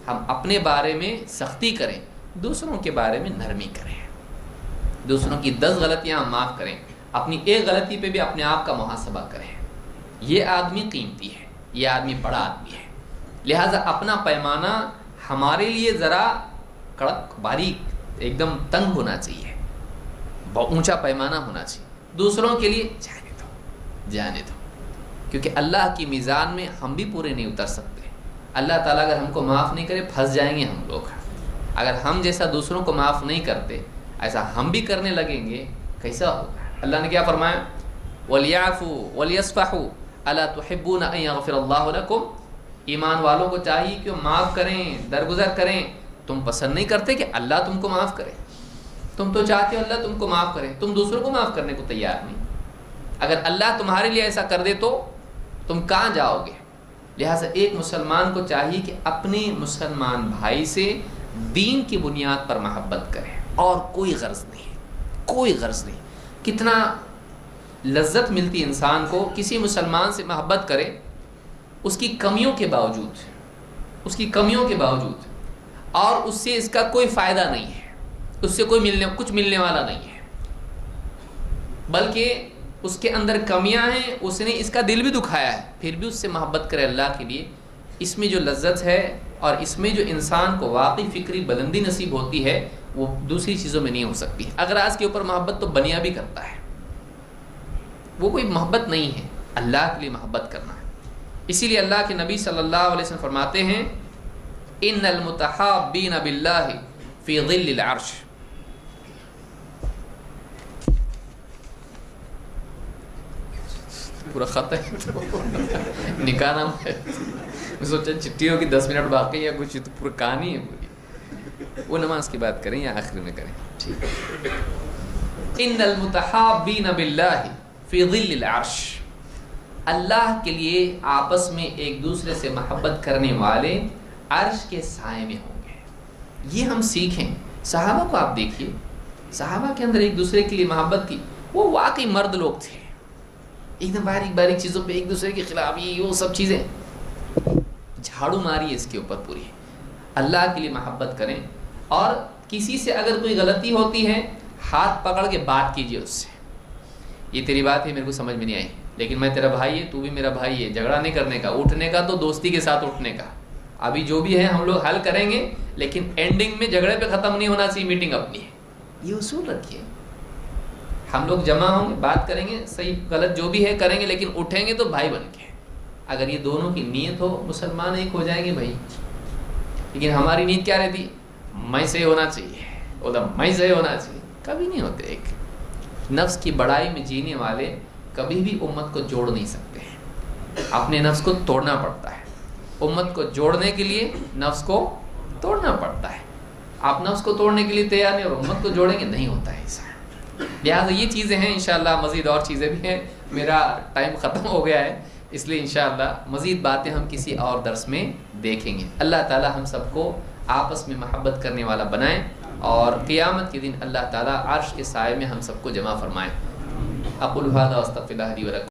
ہم اپنے بارے میں سختی کریں، دوسروں کے بارے میں نرمی کریں. دوسروں کی 10 غلطیاں ہم معاف کریں، اپنی ایک غلطی پہ بھی اپنے آپ کا محاسبہ کریں. یہ آدمی قیمتی ہے، یہ آدمی بڑا آدمی ہے. لہٰذا اپنا پیمانہ ہمارے لیے ذرا کڑک باریک ایک دم تنگ ہونا چاہیے، بہت اونچا پیمانہ ہونا چاہیے. دوسروں کے لیے جانے دو کیونکہ اللہ کی میزان میں ہم بھی پورے نہیں اتر سکتے. اللہ تعالیٰ اگر ہم کو معاف نہیں کرے پھنس جائیں گے ہم لوگ. اگر ہم جیسا دوسروں کو معاف نہیں کرتے ایسا ہم بھی کرنے لگیں گے کیسا ہوگا؟ اللہ نے کیا فرمایا؟ وَلْيَعْفُوا وَلْيَصْفَحُوا أَلَا تُحِبُّونَ أَن يَغْفِرَ اللَّهُ لَكُمْ. ایمان والوں کو چاہیے کہ معاف کریں، درگزر کریں. تم پسند نہیں کرتے کہ اللہ تم کو معاف کرے؟ تم تو چاہتے ہو اللہ تم کو معاف کرے، تم دوسروں کو معاف کرنے کو تیار نہیں. اگر اللہ تمہارے لیے ایسا کر دے تو تم کہاں جاؤ گے؟ لہٰذا ایک مسلمان کو چاہیے کہ اپنے مسلمان بھائی سے دین کی بنیاد پر محبت کرے اور کوئی غرض نہیں، کوئی غرض نہیں. کتنا لذت ملتی انسان کو کسی مسلمان سے محبت کرے اس کی کمیوں کے باوجود اور اس سے اس کا کوئی فائدہ نہیں ہے، اس سے کچھ ملنے والا نہیں ہے، بلکہ اس کے اندر کمیاں ہیں، اس نے اس کا دل بھی دکھایا ہے، پھر بھی اس سے محبت کرے اللہ کے لیے. اس میں جو لذت ہے اور اس میں جو انسان کو واقعی فکری بلندی نصیب ہوتی ہے وہ دوسری چیزوں میں نہیں ہو سکتی. اگر آج کے اوپر محبت تو بنیا بھی کرتا ہے، وہ کوئی محبت نہیں ہے، اللہ کے لیے محبت کرنا ہے. اسی لیے اللہ کے نبی صلی اللہ علیہ وسلم فرماتے ہیں ان المتحابین باللہ فی ظل العرش. پورا خط ہے نکاح نام ہے. میں سوچا چٹھیوں کی 10 منٹ باقی یا کچھ تو پورا کہانی ہے پوری. وہ نماز کی بات کریں یا آخر میں کریں؟ ٹھیک ہے. ان المتحابین باللہ فی ظل العرش. اللہ کے لیے آپس میں ایک دوسرے سے محبت کرنے والے عرش کے سائے میں ہوں گے. یہ ہم سیکھیں. صحابہ کو آپ دیکھیے، صحابہ کے اندر ایک دوسرے کے لیے محبت تھی. وہ واقعی مرد لوگ تھے، ایک دم باریک چیزوں پہ ایک دوسرے کے خلاف وہ سب چیزیں جھاڑو ماری ہے اس کے اوپر پوری. اللہ کے لیے محبت کریں اور کسی سے اگر کوئی غلطی ہوتی ہے ہاتھ پکڑ کے بات کیجیے اس سے. یہ تیری بات ہے میرے کو سمجھ میں نہیں آئی لیکن میں تیرا بھائی ہے، تو بھی میرا بھائی ہے. جھگڑا نہیں کرنے کا، اٹھنے کا تو دوستی کے ساتھ اٹھنے کا. ابھی جو بھی ہے ہم لوگ حل کریں گے لیکن اینڈنگ میں جھگڑے پہ ختم نہیں ہونا چاہیے. میٹنگ اپنی ہے، یہ اصول رکھیے. ہم لوگ جمع ہوں گے، بات کریں گے، صحیح غلط جو بھی ہے کریں گے لیکن اٹھیں گے تو بھائی بن کے. اگر یہ دونوں کی نیت ہو مسلمان ایک ہو جائیں گے بھائی. لیکن ہماری نیت کیا رہتی؟ میں صحیح ہونا چاہیے، میں صحیح ہونا چاہیے. کبھی نہیں ہوتے. ایک نفس کی بڑائی میں جینے والے کبھی بھی امت کو جوڑ نہیں سکتے ہیں. اپنے نفس کو توڑنا پڑتا ہے. امت کو جوڑنے کے لیے نفس کو توڑنا پڑتا ہے. آپ نفس کو توڑنے کے لیے تیار نہیں اور امت کو جوڑیں گے، نہیں ہوتا ہے ایسا. لہٰذا یہ چیزیں ہیں. انشاءاللہ مزید اور چیزیں بھی ہیں. میرا ٹائم ختم ہو گیا ہے اس لیے انشاءاللہ مزید باتیں ہم کسی اور درس میں دیکھیں گے. اللہ تعالی ہم سب کو آپس میں محبت کرنے والا بنائیں اور قیامت کے دن اللہ تعالی عرش کے سائے میں ہم سب کو جمع فرمائیں. اقول ھذا واستغفر اللہ لی ولکم.